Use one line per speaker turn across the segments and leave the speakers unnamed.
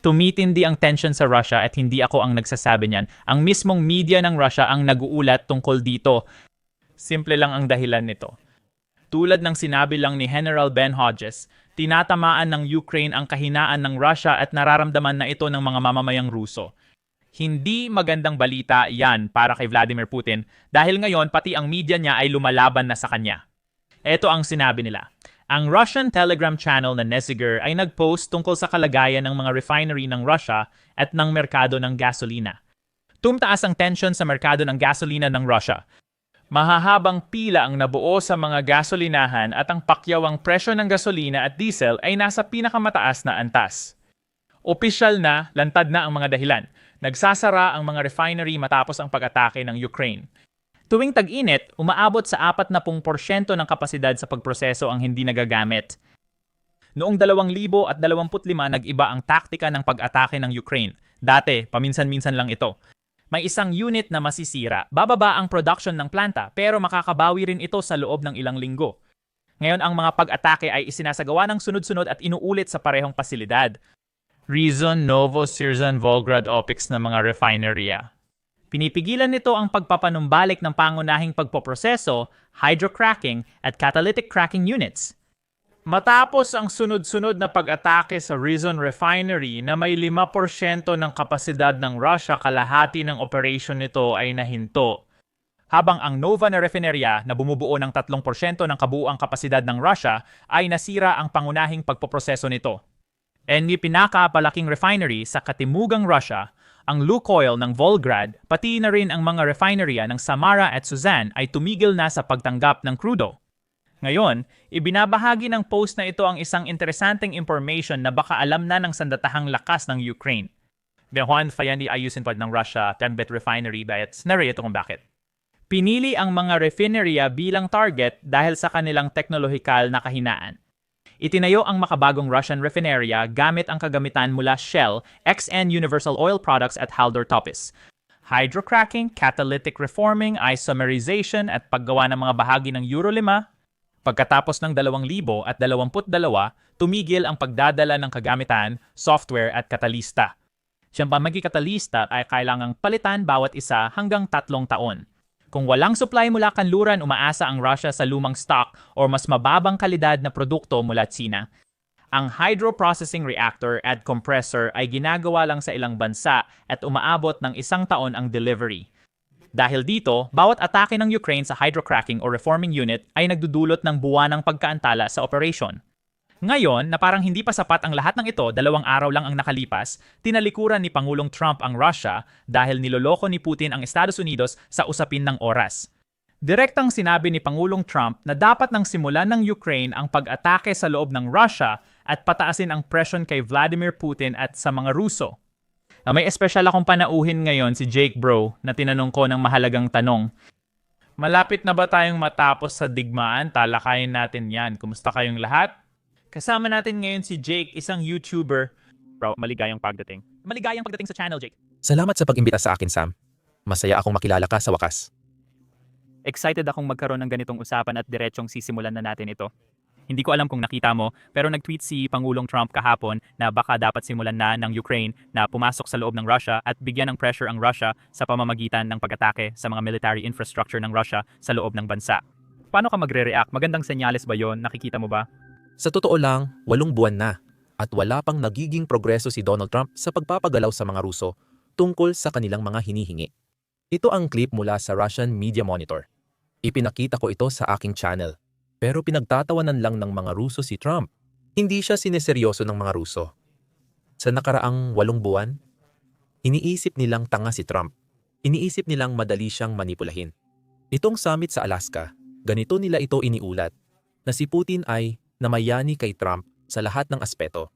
Tumitindi ang tension sa Russia at hindi ako ang nagsasabi niyan. Ang mismong media ng Russia ang nag-uulat tungkol dito. Simple lang ang dahilan nito. Tulad ng sinabi lang ni General Ben Hodges, tinatamaan ng Ukraine ang kahinaan ng Russia at nararamdaman na ito ng mga mamamayang Ruso. Hindi magandang balita yan para kay Vladimir Putin dahil ngayon pati ang media niya ay lumalaban na sa kanya. Ito ang sinabi nila. Ang Russian Telegram channel na Neziger ay nag-post tungkol sa kalagayan ng mga refinery ng Russia at ng merkado ng gasolina. Tumtaas ang tension sa merkado ng gasolina ng Russia. Mahahabang pila ang nabuo sa mga gasolinahan at ang pakyawang presyo ng gasolina at diesel ay nasa pinakamataas na antas. Opisyal na, lantad na ang mga dahilan. Nagsasara ang mga refinery matapos ang pag-atake ng Ukraine. Tuwing tag-init, umaabot sa 40% ng kapasidad sa pagproseso ang hindi nagagamit. Noong 2025 nag-iba ang taktika ng pag-atake ng Ukraine. Dati, paminsan-minsan lang ito. May isang unit na masisira, bababa ang production ng planta pero makakabawi rin ito sa loob ng ilang linggo. Ngayon ang mga pag-atake ay isinasagawa ng sunod-sunod at inuulit sa parehong pasilidad. Reason Novosibirsk Volgograd OPEX na mga refinerya. Pinipigilan nito ang pagpapanumbalik ng pangunahing pagpoproseso, hydrocracking at catalytic cracking units. Matapos ang sunod-sunod na pag-atake sa Ryazan Refinery na may 5% ng kapasidad ng Russia, kalahati ng operation nito ay nahinto. Habang ang Nova na refinerya na bumubuo ng 3% ng kabuuang kapasidad ng Russia ay nasira ang pangunahing pagpoproseso nito. Any pinakapalaking refinery sa katimugang Russia, ang Lukoil ng Volgograd, pati na rin ang mga refinerya ng Samara at Suzan ay tumigil na sa pagtanggap ng crudo. Ngayon, ibinabahagi ng post na ito ang isang interesanteng information na baka alam na ng sandatahang lakas ng Ukraine. Behuan fayan ayusin pa ng Russia, Tenbet Refinery, bayat narito kung bakit. Pinili ang mga refinerya bilang target dahil sa kanilang teknolohikal na kahinaan. Itinayo ang makabagong Russian refinerya gamit ang kagamitan mula Shell, XN Universal Oil Products at Haldor Topis. Hydrocracking, catalytic reforming, isomerization at paggawa ng mga bahagi ng Euro 5. Pagkatapos ng 2022, tumigil ang pagdadala ng kagamitan, software at katalista. Siyang pamagi-katalista ay kailangang palitan bawat isa hanggang 3 taon. Kung walang supply mula kanluran, umaasa ang Russia sa lumang stock o mas mababang kalidad na produkto mula China. Ang hydroprocessing reactor at compressor ay ginagawa lang sa ilang bansa at umaabot ng 1 taon ang delivery. Dahil dito, bawat atake ng Ukraine sa hydrocracking o reforming unit ay nagdudulot ng buwanang pagkaantala sa operation. Ngayon, na parang hindi pa sapat ang lahat ng ito, 2 araw lang ang nakalipas, tinalikuran ni Pangulong Trump ang Russia dahil niloloko ni Putin ang Estados Unidos sa usapin ng oras. Direktang sinabi ni Pangulong Trump na dapat nang simulan ng Ukraine ang pag-atake sa loob ng Russia at pataasin ang presyon kay Vladimir Putin at sa mga Ruso. May espesyal akong panauhin ngayon si Jake Bro na tinanong ko ng mahalagang tanong. Malapit na ba tayong matapos sa digmaan? Talakayin natin yan. Kumusta kayong lahat? Kasama natin ngayon si Jake, isang YouTuber. Bro, maligayang pagdating. Maligayang pagdating sa channel, Jake.
Salamat sa pag-imbita sa akin, Sam. Masaya akong makilala ka sa wakas.
Excited akong magkaroon ng ganitong usapan at diretsyong sisimulan na natin ito. Hindi ko alam kung nakita mo, pero nag-tweet si Pangulong Trump kahapon na baka dapat simulan na ng Ukraine na pumasok sa loob ng Russia at bigyan ng pressure ang Russia sa pamamagitan ng pag-atake sa mga military infrastructure ng Russia sa loob ng bansa. Paano ka magre-react? Magandang senyales ba yon? Nakikita mo ba?
Sa totoo lang, 8 buwan na at wala pang nagiging progreso si Donald Trump sa pagpapagalaw sa mga Ruso tungkol sa kanilang mga hinihingi. Ito ang clip mula sa Russian Media Monitor. Ipinakita ko ito sa aking channel. Pero pinagtatawanan lang ng mga Ruso si Trump. Hindi siya sineseryoso ng mga Ruso. Sa nakaraang 8 buwan, iniisip nilang tanga si Trump. Iniisip nilang madali siyang manipulahin. Itong summit sa Alaska, ganito nila ito iniulat, na si Putin ay namayani kay Trump sa lahat ng aspeto.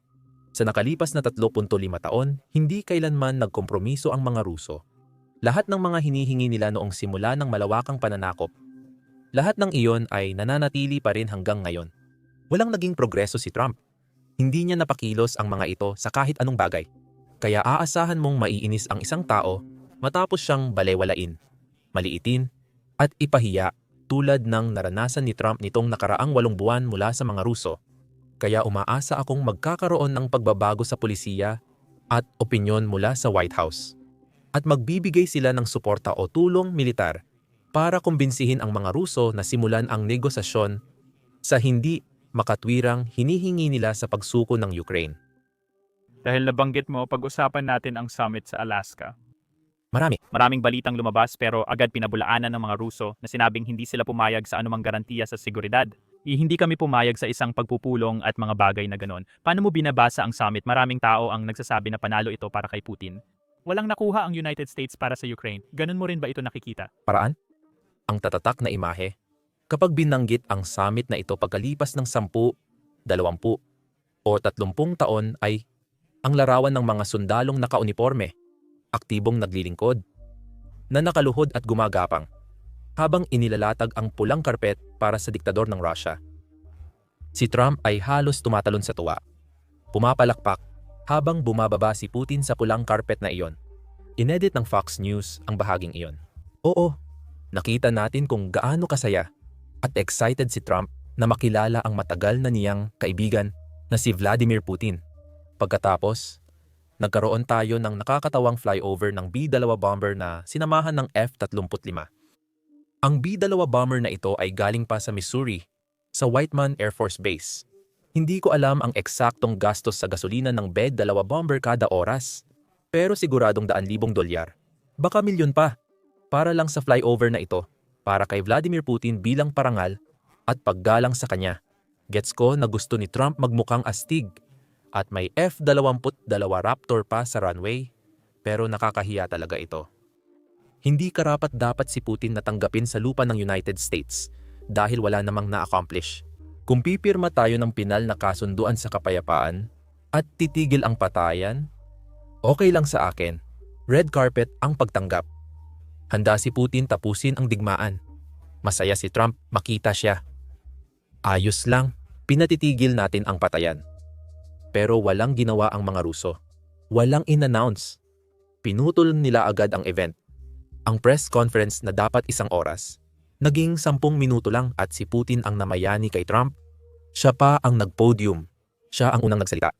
Sa nakalipas na 3.5 taon, hindi kailanman nagkompromiso ang mga Ruso. Lahat ng mga hinihingi nila noong simula ng malawakang pananakop, lahat ng iyon ay nananatili pa rin hanggang ngayon. Walang naging progreso si Trump. Hindi niya napakilos ang mga ito sa kahit anong bagay. Kaya aasahan mong maiinis ang isang tao matapos siyang balewalain, maliitin, at ipahiya tulad ng naranasan ni Trump nitong nakaraang 8 buwan mula sa mga Ruso. Kaya umaasa akong magkakaroon ng pagbabago sa pulisiya at opinyon mula sa White House. At magbibigay sila ng suporta o tulong militar para kumbinsihin ang mga Ruso na simulan ang negosasyon sa hindi makatwirang hinihingi nila sa pagsuko ng Ukraine.
Dahil nabanggit mo, pag-usapan natin ang summit sa Alaska. Maraming balitang lumabas pero agad pinabulaanan ng mga Ruso na sinabing hindi sila pumayag sa anumang garantiya sa seguridad. Hindi kami pumayag sa isang pagpupulong at mga bagay na ganon. Paano mo binabasa ang summit? Maraming tao ang nagsasabi na panalo ito para kay Putin. Walang nakuha ang United States para sa Ukraine. Ganon mo rin ba ito nakikita?
Paraan? Ang tatatak na imahe, kapag binanggit ang summit na ito pagkalipas ng 10, 20, o 30 taon ay ang larawan ng mga sundalong nakauniporme, aktibong naglilingkod, na nakaluhod at gumagapang, habang inilalatag ang pulang karpet para sa diktador ng Russia. Si Trump ay halos tumatalon sa tuwa. Pumapalakpak habang bumababa si Putin sa pulang karpet na iyon. Inedit ng Fox News ang bahaging iyon. Oo, nakita natin kung gaano kasaya at excited si Trump na makilala ang matagal na niyang kaibigan na si Vladimir Putin. Pagkatapos, nagkaroon tayo ng nakakatawang flyover ng B-2 bomber na sinamahan ng F-35. Ang B-2 bomber na ito ay galing pa sa Missouri, sa Whiteman Air Force Base. Hindi ko alam ang eksaktong gastos sa gasolina ng B-2 bomber kada oras, pero siguradong $100,000. Baka milyon pa, para lang sa flyover na ito, para kay Vladimir Putin bilang parangal at paggalang sa kanya. Gets ko na gusto ni Trump magmukhang astig, at may F-22 Raptor pa sa runway, pero nakakahiya talaga ito. Hindi karapat-dapat si Putin na tanggapin sa lupa ng United States dahil wala namang na-accomplish. Kung pipirma tayo ng pinal na kasunduan sa kapayapaan at titigil ang patayan, okay lang sa akin. Red carpet ang pagtanggap. Handa si Putin tapusin ang digmaan. Masaya si Trump makita siya. Ayos lang, pinatitigil natin ang patayan. Pero walang ginawa ang mga Ruso. Walang in-announce. Pinutol nila agad ang event. Ang press conference na dapat 1 oras, naging 10 minuto lang at si Putin ang namayani kay Trump. Siya pa ang nag-podium. Siya ang unang nagsalita.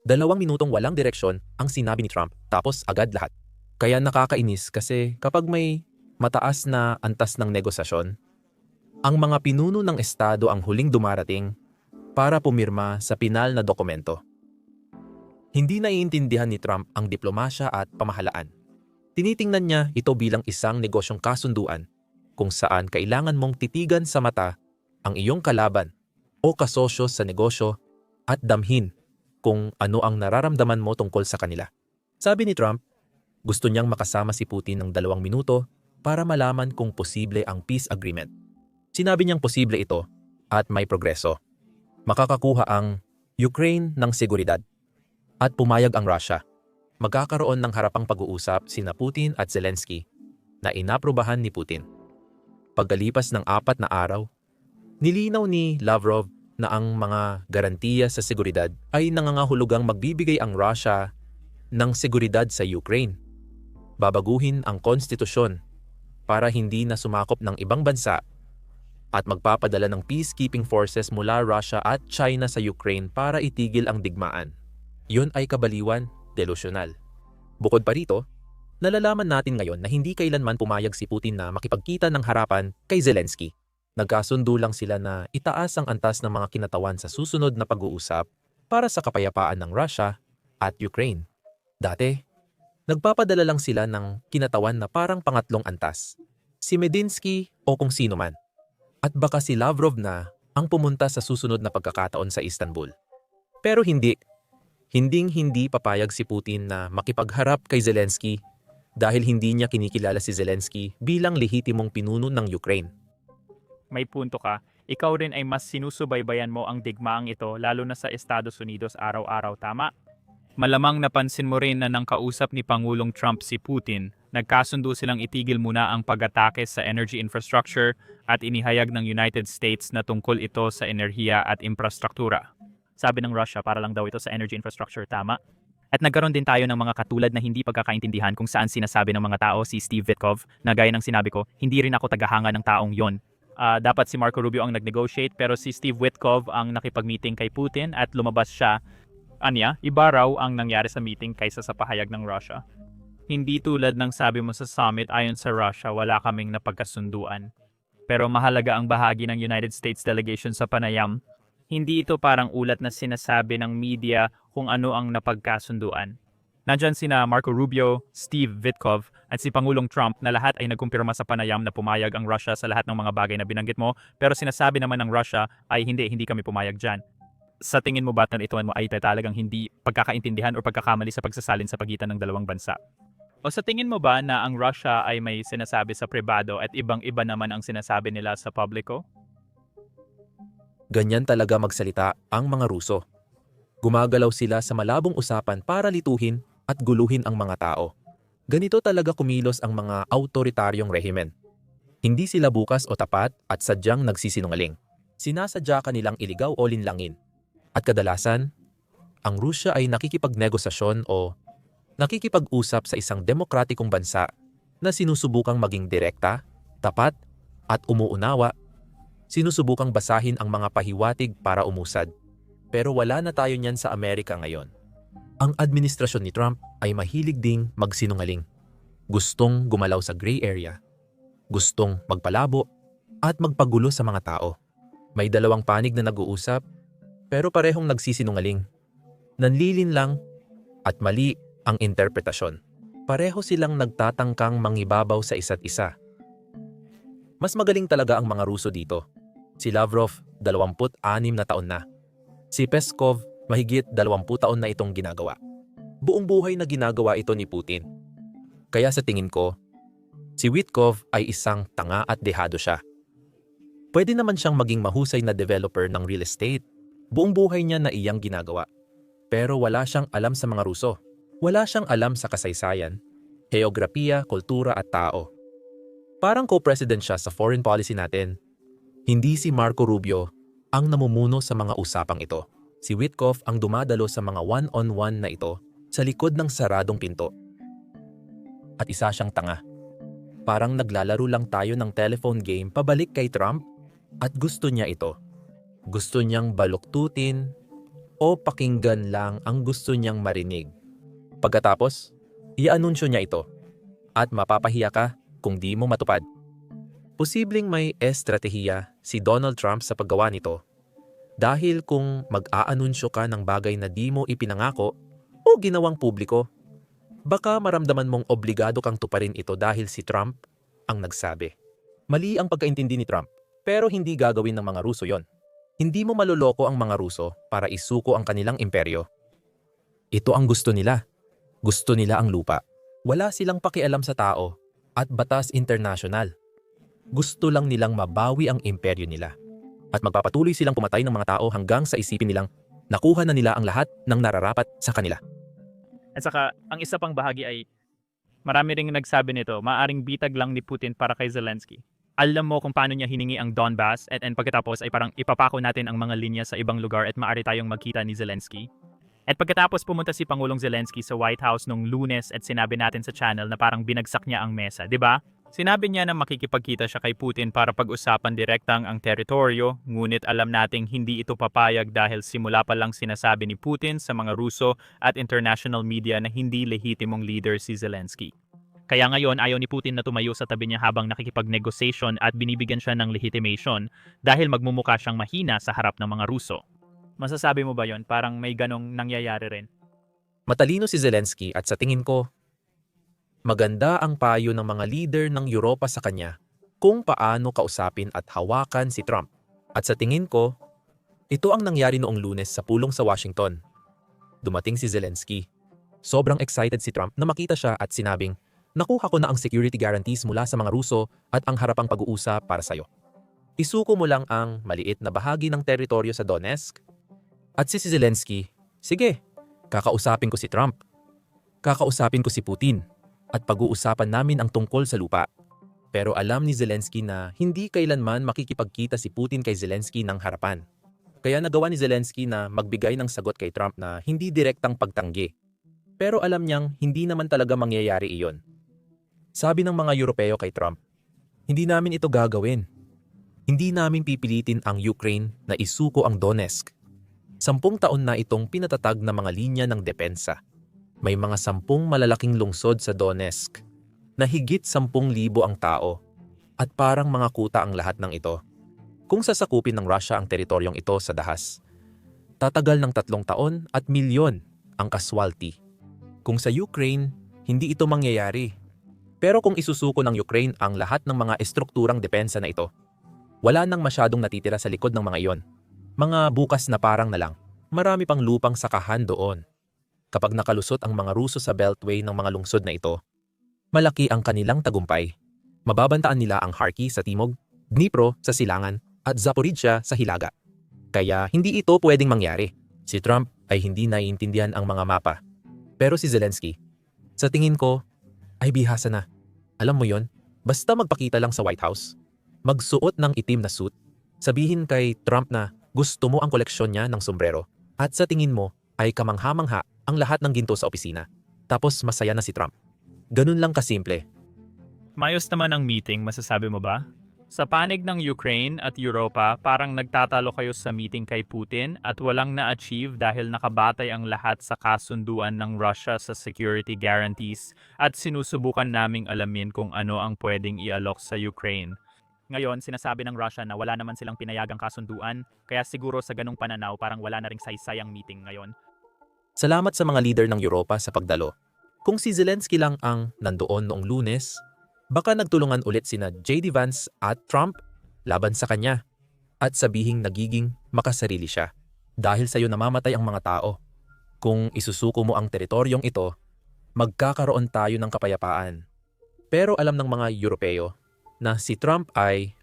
2 minutong walang direksyon ang sinabi ni Trump tapos agad lahat. Kaya nakakainis kasi kapag may mataas na antas ng negosasyon, ang mga pinuno ng estado ang huling dumarating para pumirma sa pinal na dokumento. Hindi naiintindihan ni Trump ang diplomasya at pamahalaan. Tinitingnan niya ito bilang isang negosyong kasunduan kung saan kailangan mong titigan sa mata ang iyong kalaban o kasosyo sa negosyo at damhin kung ano ang nararamdaman mo tungkol sa kanila. Sabi ni Trump, gusto niyang makasama si Putin ng 2 minuto para malaman kung posible ang peace agreement. Sinabi niyang posible ito at may progreso. Makakakuha ang Ukraine ng seguridad. At pumayag ang Russia. Magkakaroon ng harapang pag-uusap sina Putin at Zelensky na inaprubahan ni Putin. Pagkalipas ng 4 na araw, nilinaw ni Lavrov na ang mga garantiya sa seguridad ay nangangahulugang magbibigay ang Russia ng seguridad sa Ukraine. Babaguhin ang konstitusyon para hindi na sumakop ng ibang bansa at magpapadala ng peacekeeping forces mula Russia at China sa Ukraine para itigil ang digmaan. Yun ay kabaliwan, delusyonal. Bukod pa rito, nalalaman natin ngayon na hindi kailanman pumayag si Putin na makipagkita ng harapan kay Zelensky. Nagkasundo lang sila na itaas ang antas ng mga kinatawan sa susunod na pag-uusap para sa kapayapaan ng Russia at Ukraine. Dati, nagpapadala lang sila ng kinatawan na parang pangatlong antas. Si Medinsky o kung sino man. At baka si Lavrov na ang pumunta sa susunod na pagkakataon sa Istanbul. Pero hindi papayag si Putin na makipagharap kay Zelensky dahil hindi niya kinikilala si Zelensky bilang lehitimong pinuno ng Ukraine.
May punto ka. Ikaw rin ay mas sinusubaybayan mo ang digmaang ito lalo na sa Estados Unidos araw-araw, tama? Malamang napansin mo rin na nang kausap ni Pangulong Trump si Putin, nagkasundo silang itigil muna ang pag-atake sa energy infrastructure at inihayag ng United States na tungkol ito sa enerhiya at infrastruktura. Sabi ng Russia para lang daw ito sa energy infrastructure, tama? At nagkaroon din tayo ng mga katulad na hindi pagkakaintindihan kung saan sinasabi ng mga tao si Steve Witkoff na gaya ng sinabi ko, hindi rin ako tagahanga ng taong yon. Dapat si Marco Rubio ang nag-negotiate pero si Steve Witkoff ang nakipag-meeting kay Putin at lumabas siya Anya, iba raw ang nangyari sa meeting kaysa sa pahayag ng Russia. Hindi tulad ng sabi mo sa summit, ayon sa Russia, wala kaming napagkasunduan. Pero mahalaga ang bahagi ng United States delegation sa panayam. Hindi ito parang ulat na sinasabi ng media kung ano ang napagkasunduan. Nandyan sina Marco Rubio, Steve Witkoff at si Pangulong Trump na lahat ay nagkumpirma sa panayam na pumayag ang Russia sa lahat ng mga bagay na binanggit mo, pero sinasabi naman ng Russia ay hindi kami pumayag dyan. Sa tingin mo ba ito mo ay talagang hindi pagkakaintindihan o pagkakamali sa pagsasalin sa pagitan ng dalawang bansa? O sa tingin mo ba na ang Russia ay may sinasabi sa pribado at ibang-iba naman ang sinasabi nila sa publiko?
Ganyan talaga magsalita ang mga Ruso. Gumagalaw sila sa malabong usapan para lituhin at guluhin ang mga tao. Ganito talaga kumilos ang mga autoritaryong rehimen. Hindi sila bukas o tapat at sadyang nagsisinungaling. Sinasadya kanilang iligaw o linlangin. At kadalasan, ang Rusya ay nakikipagnegosasyon o nakikipag-usap sa isang demokratikong bansa na sinusubukang maging direkta, tapat, at umuunawa. Sinusubukang basahin ang mga pahiwatig para umusad. Pero wala na tayo niyan sa Amerika ngayon. Ang administrasyon ni Trump ay mahilig ding magsinungaling. Gustong gumalaw sa gray area. Gustong magpalabo at magpagulo sa mga tao. May dalawang panig na nag-uusap, pero parehong nagsisinungaling. Nanlilin lang at mali ang interpretasyon. Pareho silang nagtatangkang mangibabaw sa isa't isa. Mas magaling talaga ang mga Ruso dito. Si Lavrov, 26 na taon na. Si Peskov, mahigit 20 taon na itong ginagawa. Buong buhay na ginagawa ito ni Putin. Kaya sa tingin ko, si Witkoff ay isang tanga at dehado siya. Pwede naman siyang maging mahusay na developer ng real estate. Buong buhay niya na iyang ginagawa. Pero wala siyang alam sa mga Ruso. Wala siyang alam sa kasaysayan, heograpiya, kultura at tao. Parang co-president siya sa foreign policy natin. Hindi si Marco Rubio ang namumuno sa mga usapang ito. Si Witkoff ang dumadalo sa mga one-on-one na ito sa likod ng saradong pinto. At isa siyang tanga. Parang naglalaro lang tayo ng telephone game pabalik kay Trump at gusto niya ito. Gusto niyang baluktutin o pakinggan lang ang gusto niyang marinig. Pagkatapos, i-anunsyo niya ito at mapapahiya ka kung di mo matupad. Posibleng may estratehiya si Donald Trump sa paggawa nito dahil kung mag-aanunsyo ka ng bagay na di mo ipinangako o ginawang publiko, baka maramdaman mong obligado kang tuparin ito dahil si Trump ang nagsabi. Mali ang pagkaintindi ni Trump, pero hindi gagawin ng mga Ruso yon. Hindi mo maluloko ang mga Ruso para isuko ang kanilang imperyo. Ito ang gusto nila. Gusto nila ang lupa. Wala silang pakialam sa tao at batas internasyonal. Gusto lang nilang mabawi ang imperyo nila. At magpapatuloy silang pumatay ng mga tao hanggang sa isipin nilang nakuha na nila ang lahat ng nararapat sa kanila.
At saka, ang isa pang bahagi ay marami ring nagsabi nito, maaring bitag lang ni Putin para kay Zelensky. Alam mo kung paano niya hiningi ang Donbas and pagkatapos ay parang ipapako natin ang mga linya sa ibang lugar at maaari tayong magkita ni Zelensky. At pagkatapos pumunta si Pangulong Zelensky sa White House nung Lunes at sinabi natin sa channel na parang binagsak niya ang mesa, di ba? Sinabi niya na makikipagkita siya kay Putin para pag-usapan direktang ang teritoryo, ngunit alam nating hindi ito papayag dahil simula pa lang sinasabi ni Putin sa mga Ruso at international media na hindi lehitimong leader si Zelensky. Kaya ngayon ayaw ni Putin na tumayo sa tabi niya habang nakikipag-negotiation at binibigyan siya ng legitimation dahil magmumukha siyang mahina sa harap ng mga Ruso. Masasabi mo ba yon? Parang may ganong nangyayari rin.
Matalino si Zelensky at sa tingin ko, maganda ang payo ng mga leader ng Europa sa kanya kung paano kausapin at hawakan si Trump. At sa tingin ko, ito ang nangyari noong Lunes sa pulong sa Washington. Dumating si Zelensky. Sobrang excited si Trump na makita siya at sinabing, nakuha ko na ang security guarantees mula sa mga Ruso at ang harapang pag-uusap para sa'yo. Isuko mo lang ang maliit na bahagi ng teritoryo sa Donetsk. At si Zelensky, sige, kakausapin ko si Trump. Kakausapin ko si Putin. At pag-uusapan namin ang tungkol sa lupa. Pero alam ni Zelensky na hindi kailanman makikipagkita si Putin kay Zelensky ng harapan. Kaya nagawa ni Zelensky na magbigay ng sagot kay Trump na hindi direktang pagtanggi. Pero alam niyang hindi naman talaga mangyayari iyon. Sabi ng mga Europeo kay Trump, hindi namin ito gagawin. Hindi namin pipilitin ang Ukraine na isuko ang Donetsk. 10 taon na itong pinatatag na mga linya ng depensa. May mga 10 malalaking lungsod sa Donetsk na higit 10,000 ang tao at parang mga kuta ang lahat ng ito. Kung sasakupin ng Russia ang teritoryong ito sa dahas, tatagal ng 3 taon at milyon ang casualty. Kung sa Ukraine, hindi ito mangyayari. Pero kung isusuko ng Ukraine ang lahat ng mga estrukturang depensa na ito, wala nang masyadong natitira sa likod ng mga iyon. Mga bukas na parang na lang. Marami pang lupang sakahan doon. Kapag nakalusot ang mga Ruso sa beltway ng mga lungsod na ito, malaki ang kanilang tagumpay. Mababantaan nila ang Kharkiv sa timog, Dnipro sa silangan, at Zaporizhia sa hilaga. Kaya hindi ito pwedeng mangyari. Si Trump ay hindi naiintindihan ang mga mapa. Pero si Zelensky, sa tingin ko, ay bihasa na. Alam mo yon, basta magpakita lang sa White House, magsuot ng itim na suit, sabihin kay Trump na gusto mo ang koleksyon niya ng sombrero, at sa tingin mo ay kamangha-mangha ang lahat ng ginto sa opisina. Tapos masaya na si Trump. Ganun lang kasimple.
Mayos naman ang meeting, masasabi mo ba? Sa panig ng Ukraine at Europa, parang nagtatalo kayo sa meeting kay Putin at walang na-achieve dahil nakabatay ang lahat sa kasunduan ng Russia sa security guarantees at sinusubukan naming alamin kung ano ang pwedeng ialok sa Ukraine. Ngayon, sinasabi ng Russia na wala naman silang pinayagang kasunduan, kaya siguro sa ganung pananaw parang wala na ring saysay ang meeting ngayon.
Salamat sa mga leader ng Europa sa pagdalo. Kung si Zelensky lang ang nandoon noong Lunes, baka nagtulungan ulit sina J.D. Vance at Trump laban sa kanya at sabihing nagiging makasarili siya. Dahil sa'yo namamatay ang mga tao. Kung isusuko mo ang teritoryong ito, magkakaroon tayo ng kapayapaan. Pero alam ng mga Europeo na si Trump ay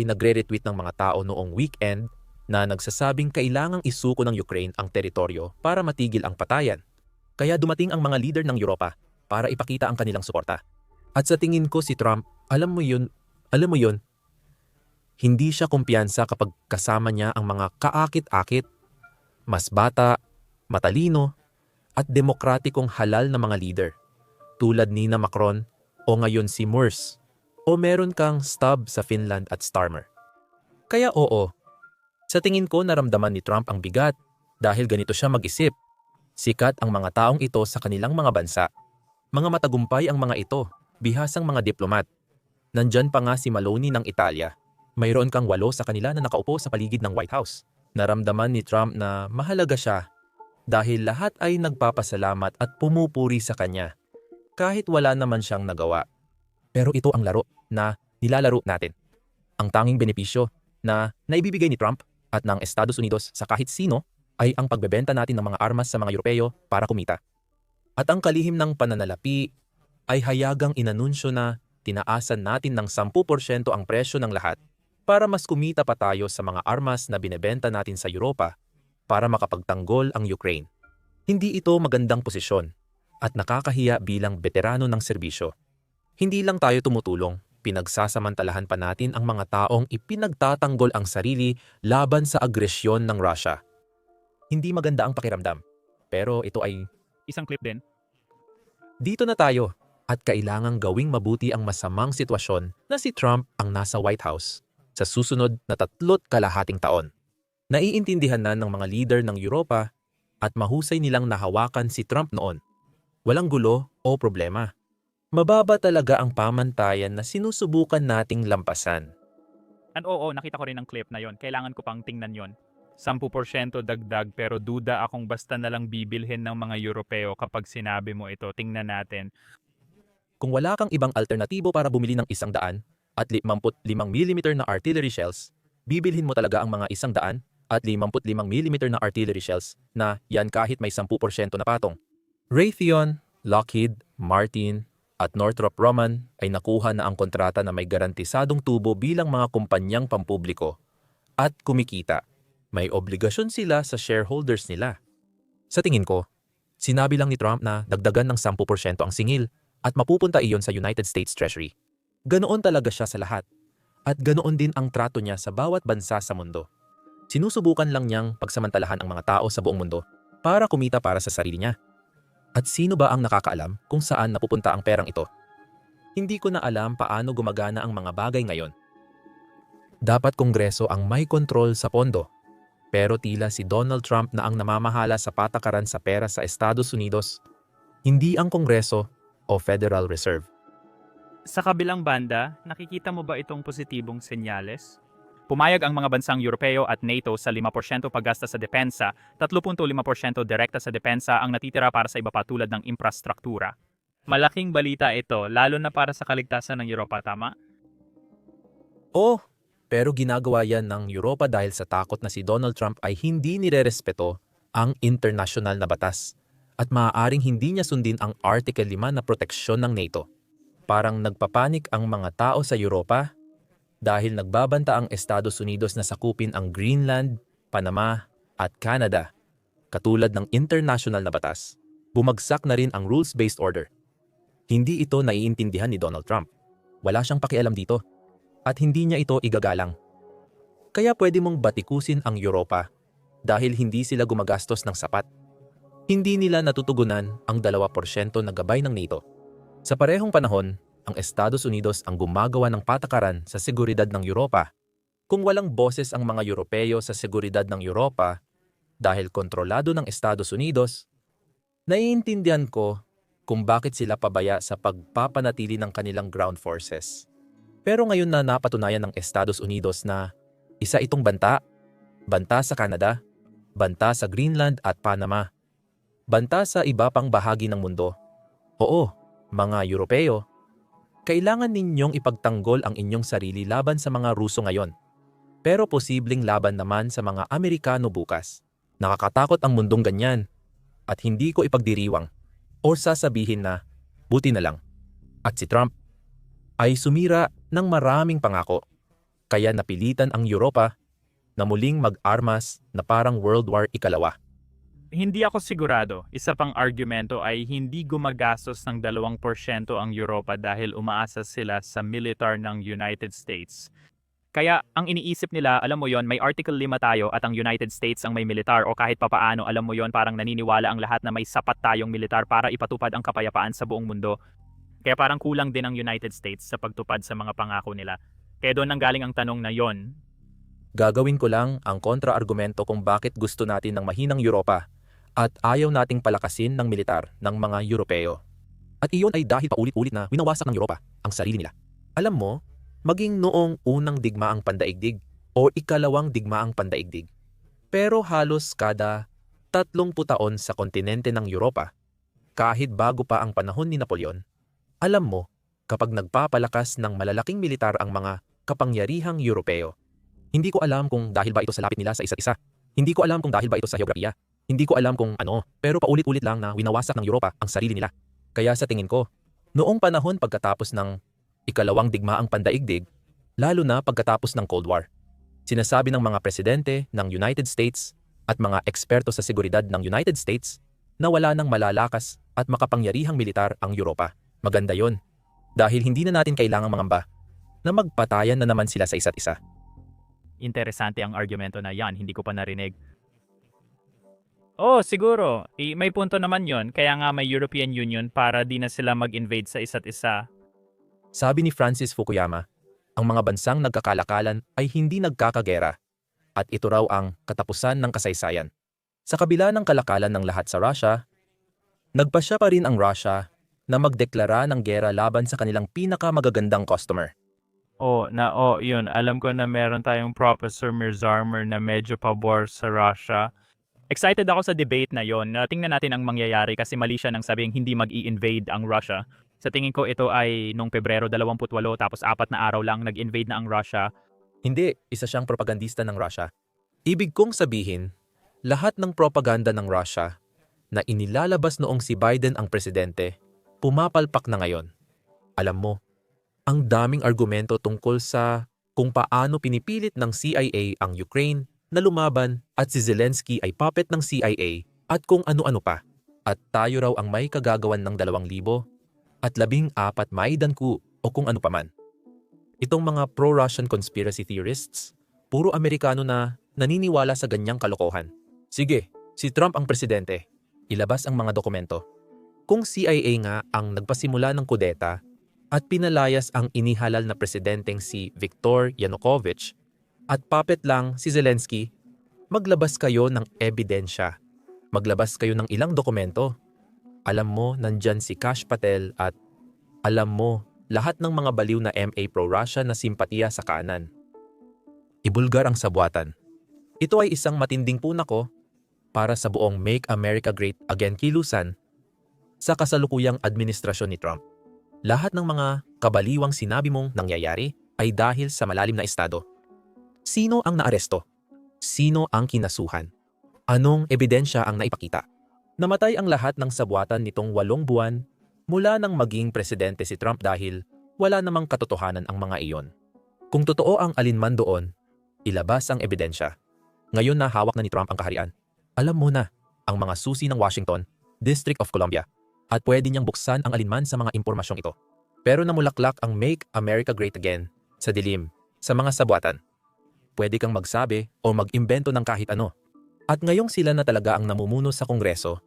nagre-retweet ng mga tao noong weekend na nagsasabing kailangang isuko ng Ukraine ang teritoryo para matigil ang patayan. Kaya dumating ang mga leader ng Europa para ipakita ang kanilang suporta. At sa tingin ko si Trump, alam mo yun, hindi siya kumpiyansa kapag kasama niya ang mga kaakit-akit, mas bata, matalino, at demokratikong halal na mga leader. Tulad ni na Macron o ngayon si Merz, o meron kang Stubb sa Finland at Starmer. Kaya oo, sa tingin ko naramdaman ni Trump ang bigat dahil ganito siya mag-isip. Sikat ang mga taong ito sa kanilang mga bansa. Mga matagumpay ang mga ito, bihasang mga diplomat. Nandyan pa nga si Maloney ng Italia. Mayroon kang 8 sa kanila na nakaupo sa paligid ng White House. Naramdaman ni Trump na mahalaga siya dahil lahat ay nagpapasalamat at pumupuri sa kanya. Kahit wala naman siyang nagawa. Pero ito ang laro na nilalaro natin. Ang tanging benepisyo na naibibigay ni Trump at ng Estados Unidos sa kahit sino ay ang pagbebenta natin ng mga armas sa mga Europeo para kumita. At ang kalihim ng pananalapi ay hayagang inanunsyo na tinaasan natin ng 10% ang presyo ng lahat para mas kumita pa tayo sa mga armas na binebenta natin sa Europa para makapagtanggol ang Ukraine. Hindi ito magandang posisyon at nakakahiya bilang veterano ng serbisyo. Hindi lang tayo tumutulong, pinagsasamantalahan pa natin ang mga taong ipinagtatanggol ang sarili laban sa agresyon ng Russia. Hindi maganda ang pakiramdam, pero ito ay
Isang clip din.
dito na tayo at kailangang gawing mabuti ang masamang sitwasyon na si Trump ang nasa White House sa susunod na 3.5 taon. Naiintindihan na ng mga leader ng Europa at mahusay nilang nahawakan si Trump noon. Walang gulo o problema. Mababa talaga ang pamantayan na sinusubukan nating lampasan.
And oo, nakita ko rin ang clip na yon. Kailangan ko pang tingnan yon. 10% dagdag pero duda akong basta na lang bibilhin ng mga Europeo kapag sinabi mo ito. Tingnan natin.
Kung wala kang ibang alternatibo para bumili ng 100 at 55mm na artillery shells, bibilhin mo talaga ang mga 100 at 55mm na artillery shells na yan kahit may 10% na patong. Raytheon, Lockheed, Martin at Northrop Grumman ay nakuha na ang kontrata na may garantisadong tubo bilang mga kumpanyang pampubliko at kumikita. May obligasyon sila sa shareholders nila. Sa tingin ko, sinabi lang ni Trump na dagdagan ng 10% ang singil at mapupunta iyon sa United States Treasury. Ganoon talaga siya sa lahat. At ganoon din ang trato niya sa bawat bansa sa mundo. Sinusubukan lang niyang pagsamantalahan ang mga tao sa buong mundo para kumita para sa sarili niya. At sino ba ang nakakaalam kung saan napupunta ang perang ito? Hindi ko na alam paano gumagana ang mga bagay ngayon. Dapat Kongreso ang may kontrol sa pondo. Pero tila si Donald Trump na ang namamahala sa patakaran sa pera sa Estados Unidos, hindi ang Kongreso o Federal Reserve.
Sa kabilang banda, nakikita mo ba itong positibong senyales? Pumayag ang mga bansang Europeo at NATO sa 5% paggasta sa depensa, 3.5% direkta sa depensa ang natitira para sa iba pa tulad ng infrastruktura. Malaking balita ito, lalo na para sa kaligtasan ng Europa, tama?
Oh, pero ginagawa yan ng Europa dahil sa takot na si Donald Trump ay hindi nirerespeto ang international na batas at maaaring hindi niya sundin ang Article 5 na proteksyon ng NATO. Parang nagpapanik ang mga tao sa Europa dahil nagbabanta ang Estados Unidos na sakupin ang Greenland, Panama at Canada. Katulad ng international na batas, bumagsak na rin ang rules-based order. Hindi ito naiintindihan ni Donald Trump. Wala siyang pakialam dito at hindi niya ito igagalang. Kaya pwede mong batikusin ang Europa dahil hindi sila gumagastos ng sapat. Hindi nila natutugunan ang 2% na gabay ng NATO. Sa parehong panahon, ang Estados Unidos ang gumagawa ng patakaran sa seguridad ng Europa. Kung walang boses ang mga Europeo sa seguridad ng Europa dahil kontrolado ng Estados Unidos, naiintindihan ko kung bakit sila pabaya sa pagpapanatili ng kanilang ground forces. Pero ngayon na napatunayan ng Estados Unidos na isa itong banta sa Canada, banta sa Greenland at Panama, banta sa iba pang bahagi ng mundo. Oo, mga Europeo, kailangan ninyong ipagtanggol ang inyong sarili laban sa mga Ruso ngayon. Pero posibleng laban naman sa mga Amerikano bukas. Nakakatakot ang mundong ganyan at hindi ko ipagdiriwang o sasabihin na buti na lang. At si Trump ay sumira ng maraming pangako. Kaya napilitan ang Europa na muling mag-armas na parang World War II.
Hindi ako sigurado. Isa pang argumento ay hindi gumagastos ng 2% ang Europa dahil umaasa sila sa militar ng United States. Kaya ang iniisip nila, alam mo yon, may Article 5 tayo at ang United States ang may militar o kahit papaano, alam mo yon, parang naniniwala ang lahat na may sapat tayong militar para ipatupad ang kapayapaan sa buong mundo. Kaya parang kulang din ang United States sa pagtupad sa mga pangako nila. Kaya doon nanggaling ang tanong na yon.
Gagawin ko lang ang kontra-argumento kung bakit gusto natin ng mahinang Europa at ayaw nating palakasin ng militar ng mga Europeo. At iyon ay dahil paulit-ulit na winawasak ng Europa ang sarili nila. Alam mo, maging noong unang digmaang pandaigdig o ikalawang digmaang pandaigdig, pero halos kada 30 taon sa kontinente ng Europa, kahit bago pa ang panahon ni Napoleon, alam mo, kapag nagpapalakas ng malalaking militar ang mga kapangyarihang Europeo, hindi ko alam kung dahil ba ito sa lapit nila sa isa't isa. Hindi ko alam kung dahil ba ito sa heograpiya. Hindi ko alam kung ano, pero paulit-ulit lang na winawasak ng Europa ang sarili nila. Kaya sa tingin ko, noong panahon pagkatapos ng ikalawang digmaang pandaigdig, lalo na pagkatapos ng Cold War, sinasabi ng mga presidente ng United States at mga eksperto sa seguridad ng United States na wala nang malalakas at makapangyarihang militar ang Europa. Maganda yon, dahil hindi na natin kailangang mangamba na magpatayan na naman sila sa isa't isa.
Interesante ang argumento na yan, hindi ko pa narinig. Oh, siguro. May punto naman yon. Kaya nga may European Union para di na sila mag-invade sa isa't isa.
Sabi ni Francis Fukuyama, ang mga bansang nagkakalakalan ay hindi nagkakagera at ito raw ang katapusan ng kasaysayan. Sa kabila ng kalakalan ng lahat sa Russia, nagpasya pa rin ang Russia na magdeklara ng gera laban sa kanilang pinakamagagandang customer.
Yun. Alam ko na meron tayong Professor Mirzarmer na medyo pabor sa Russia. Excited ako sa debate na yon. Tingnan natin ang mangyayari kasi mali siya nang sabing hindi mag-i-invade ang Russia. Sa tingin ko ito ay noong Pebrero 28 tapos 4 na araw lang nag-invade na ang Russia.
Hindi, isa siyang propagandista ng Russia. Ibig kong sabihin, lahat ng propaganda ng Russia na inilalabas noong si Biden ang presidente, pumapalpak na ngayon. Alam mo, ang daming argumento tungkol sa kung paano pinipilit ng CIA ang Ukraine na lumaban at si Zelensky ay puppet ng CIA at kung ano-ano pa. At tayo raw ang may kagagawan ng 2,000 at 14 Maidan coup o kung ano paman. Itong mga pro-Russian conspiracy theorists, puro Amerikano na naniniwala sa ganyang kalokohan. Sige, si Trump ang presidente. Ilabas ang mga dokumento. Kung CIA nga ang nagpasimula ng kudeta at pinalayas ang inihalal na presidenteng si Viktor Yanukovych at puppet lang si Zelensky, Maglabas kayo ng ebidensya. Maglabas kayo ng ilang dokumento. Alam mo, nandyan si Kash Patel at alam mo, lahat ng mga baliw na MA pro-Russia na simpatiya sa kanan. Ibulgar ang sabuatan. Ito ay isang matinding puna ko para sa buong Make America Great Again kilusan sa kasalukuyang administrasyon ni Trump. Lahat ng mga kabaliwang sinabi mong nangyayari ay dahil sa malalim na estado. Sino ang naaresto? Sino ang kinasuhan? Anong ebidensya ang naipakita? Namatay ang lahat ng sabuatan nitong 8 buwan mula nang maging presidente si Trump dahil wala namang katotohanan ang mga iyon. Kung totoo ang alinman doon, ilabas ang ebidensya. Ngayon na hawak na ni Trump ang kaharian. Alam mo na ang mga susi ng Washington, District of Columbia, at pwede niyang buksan ang alinman sa mga impormasyong ito. Pero namulaklak ang Make America Great Again sa dilim, sa mga sabuatan. Pwede kang magsabi o mag-imbento ng kahit ano. At ngayong sila na talaga ang namumuno sa Kongreso,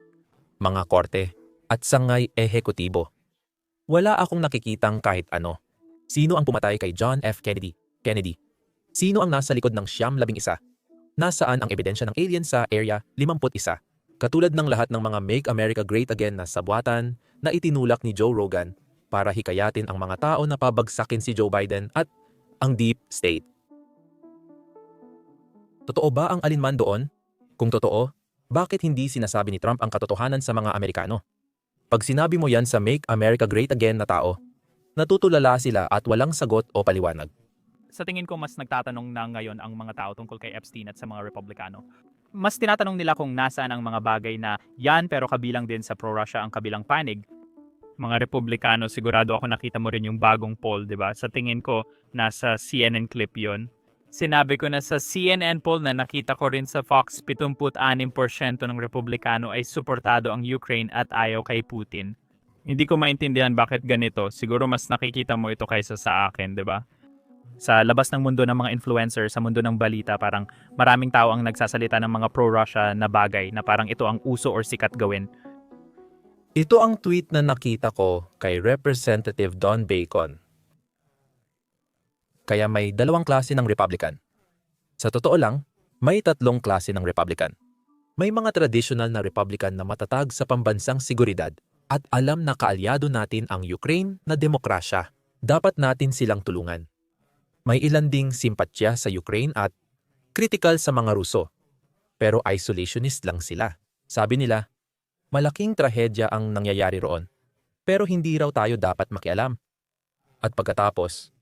mga korte, at sangay ehekutibo. Wala akong nakikitang kahit ano. Sino ang pumatay kay John F. Kennedy? Sino ang nasa likod ng #11? Nasaan ang ebidensya ng alien sa Area 51? Katulad ng lahat ng mga Make America Great Again na sabuatan na itinulak ni Joe Rogan para hikayatin ang mga tao na pabagsakin si Joe Biden at ang Deep State. Totoo ba ang alinman doon? Kung totoo, bakit hindi sinasabi ni Trump ang katotohanan sa mga Amerikano? Pag sinabi mo yan sa Make America Great Again na tao, natutulala sila at walang sagot o paliwanag.
Sa tingin ko mas nagtatanong na ngayon ang mga tao tungkol kay Epstein at sa mga Republikano. Mas tinatanong nila kung nasaan ang mga bagay na yan pero kabilang din sa pro-Russia ang kabilang panig. Mga Republikano, sigurado ako nakita mo rin yung bagong poll, di ba? Sa tingin ko, nasa CNN clip yon. Sinabi ko na sa CNN poll na nakita ko rin sa Fox, 76% ng Republikano ay suportado ang Ukraine at ayaw kay Putin. Hindi ko maintindihan bakit ganito. Siguro mas nakikita mo ito kaysa sa akin, di ba? Sa labas ng mundo ng mga influencer, sa mundo ng balita, parang maraming tao ang nagsasalita ng mga pro-Russia na bagay na parang ito ang uso or sikat gawin.
Ito ang tweet na nakita ko kay Representative Don Bacon. Kaya may 2 klase ng Republican. Sa totoo lang, may 3 klase ng Republican. May mga traditional na Republican na matatag sa pambansang seguridad at alam na kaalyado natin ang Ukraine na demokrasya. Dapat natin silang tulungan. May ilan ding simpatya sa Ukraine at critical sa mga Ruso. Pero isolationist lang sila. Sabi nila, malaking trahedya ang nangyayari roon. Pero hindi raw tayo dapat makialam. At pagkatapos,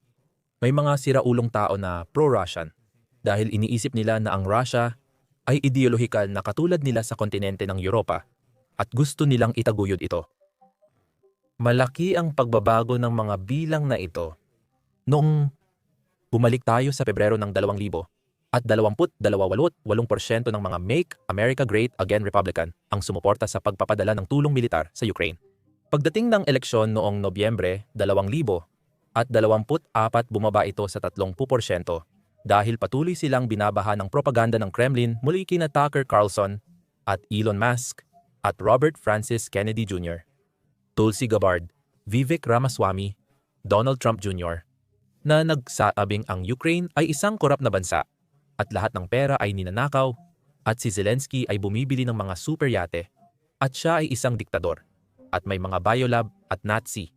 may mga siraulong tao na pro-Russian dahil iniisip nila na ang Russia ay ideolohikal na katulad nila sa kontinente ng Europa at gusto nilang itaguyod ito. Malaki ang pagbabago ng mga bilang na ito noong bumalik tayo sa Pebrero ng 2000 at 28% ng mga Make America Great Again Republican ang sumuporta sa pagpapadala ng tulong militar sa Ukraine. Pagdating ng eleksyon noong Nobyembre 2000 at 24 bumaba ito sa 30% dahil patuloy silang binabaha ng propaganda ng Kremlin muli kina Tucker Carlson at Elon Musk at Robert Francis Kennedy Jr., Tulsi Gabbard, Vivek Ramaswamy, Donald Trump Jr., na nagsabing ang Ukraine ay isang korap na bansa at lahat ng pera ay ninanakaw at si Zelensky ay bumibili ng mga super yate at siya ay isang diktador at may mga biolab at Nazi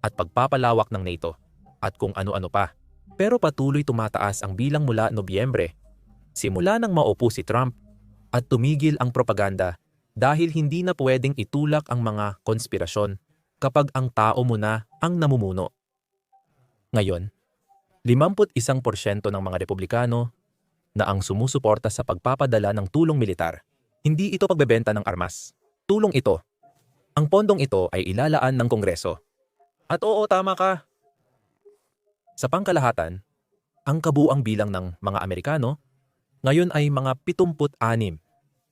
at pagpapalawak ng NATO at kung ano-ano pa. Pero patuloy tumataas ang bilang mula Nobyembre, simula nang maupo si Trump at tumigil ang propaganda dahil hindi na pwedeng itulak ang mga konspirasyon kapag ang tao mo na ang namumuno. Ngayon, 51% ng mga Republikano na ang sumusuporta sa pagpapadala ng tulong militar. Hindi ito pagbebenta ng armas. Tulong ito. Ang pondong ito ay ilalaan ng Kongreso. At oo, tama ka. Sa pangkalahatan, ang kabuuang bilang ng mga Amerikano ngayon ay mga 76.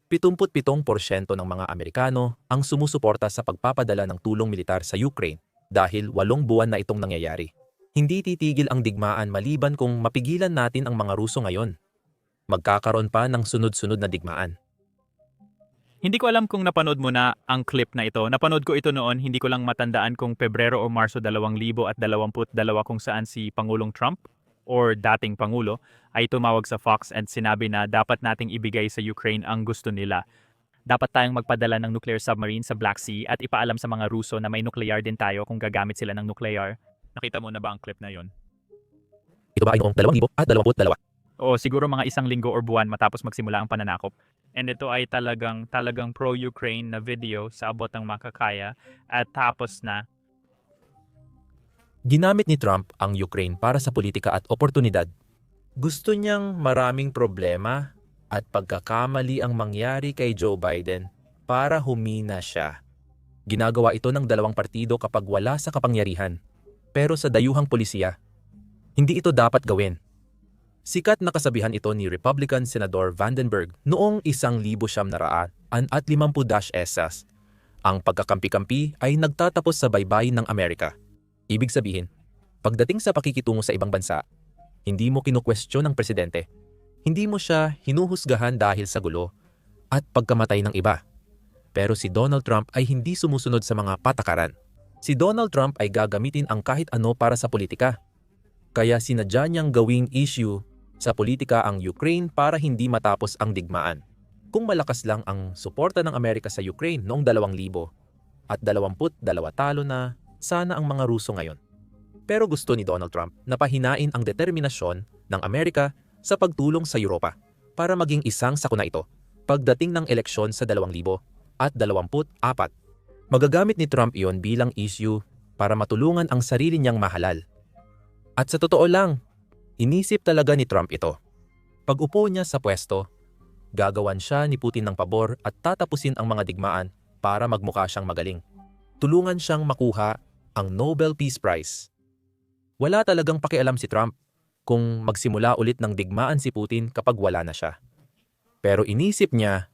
77% ng mga Amerikano ang sumusuporta sa pagpapadala ng tulong militar sa Ukraine dahil 8 buwan na itong nangyayari. Hindi titigil ang digmaan maliban kung mapigilan natin ang mga Ruso ngayon. Magkakaroon pa ng sunod-sunod na digmaan.
Hindi ko alam kung napanood mo na ang clip na ito. Napanood ko ito noon, hindi ko lang matandaan kung Pebrero o Marso 2022 kung saan si Pangulong Trump or dating Pangulo, ay tumawag sa Fox and sinabi na dapat nating ibigay sa Ukraine ang gusto nila. Dapat tayong magpadala ng nuclear submarine sa Black Sea at ipaalam sa mga Ruso na may nuclear din tayo kung gagamit sila ng nuclear. Nakita mo na ba ang clip na yon?
Ito ba ay noong 2022?
O siguro mga isang linggo or buwan matapos magsimula ang pananakop. And ito ay talagang pro-Ukraine na video sa abot ng makakaya at tapos na.
Ginamit ni Trump ang Ukraine para sa politika at oportunidad. Gusto niyang maraming problema at pagkakamali ang mangyari kay Joe Biden para humina siya. Ginagawa ito ng dalawang partido kapag wala sa kapangyarihan. Pero sa dayuhang polisiya, hindi ito dapat gawin. Sikat na kasabihan ito ni Republican Senador Vandenberg noong 1950-esas. Ang pagkakampi-kampi ay nagtatapos sa baybayin ng Amerika. Ibig sabihin, pagdating sa pakikitungo sa ibang bansa, hindi mo kinukwestiyon ng presidente, hindi mo siya hinuhusgahan dahil sa gulo at pagkamatay ng iba. Pero si Donald Trump ay hindi sumusunod sa mga patakaran. Si Donald Trump ay gagamitin ang kahit ano para sa politika. Kaya sinadya niyang gawing issue sa politika ang Ukraine para hindi matapos ang digmaan. Kung malakas lang ang suporta ng Amerika sa Ukraine noong 2000 at 22 talo na sana ang mga Ruso ngayon. Pero gusto ni Donald Trump na pahinain ang determinasyon ng Amerika sa pagtulong sa Europa para maging isang sakuna ito pagdating ng eleksyon sa 2024. Magagamit ni Trump iyon bilang issue para matulungan ang sarili niyang mahalal. At sa totoo lang, inisip talaga ni Trump ito. Pag upo niya sa pwesto, gagawan siya ni Putin ng pabor at tatapusin ang mga digmaan para magmukha siyang magaling. Tulungan siyang makuha ang Nobel Peace Prize. Wala talagang pakialam si Trump kung magsimula ulit ng digmaan si Putin kapag wala na siya. Pero inisip niya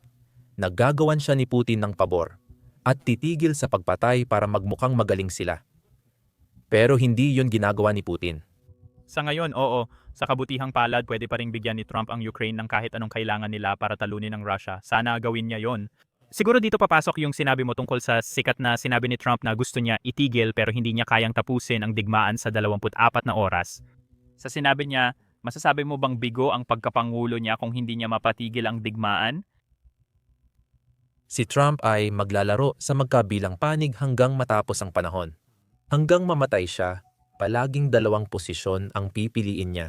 na gagawan siya ni Putin ng pabor at titigil sa pagpatay para magmukhang magaling sila. Pero hindi yun ginagawa ni Putin.
Sa ngayon, oo, sa kabutihang palad pwede pa ring bigyan ni Trump ang Ukraine ng kahit anong kailangan nila para talunin ang Russia. Sana gawin niya yon. Siguro dito papasok yung sinabi mo tungkol sa sikat na sinabi ni Trump na gusto niya itigil pero hindi niya kayang tapusin ang digmaan sa 24 na oras. Sa sinabi niya, masasabi mo bang bigo ang pagkapangulo niya kung hindi niya mapatigil ang digmaan?
Si Trump ay maglalaro sa magkabilang panig hanggang matapos ang panahon. Hanggang mamatay siya, palaging dalawang posisyon ang pipiliin niya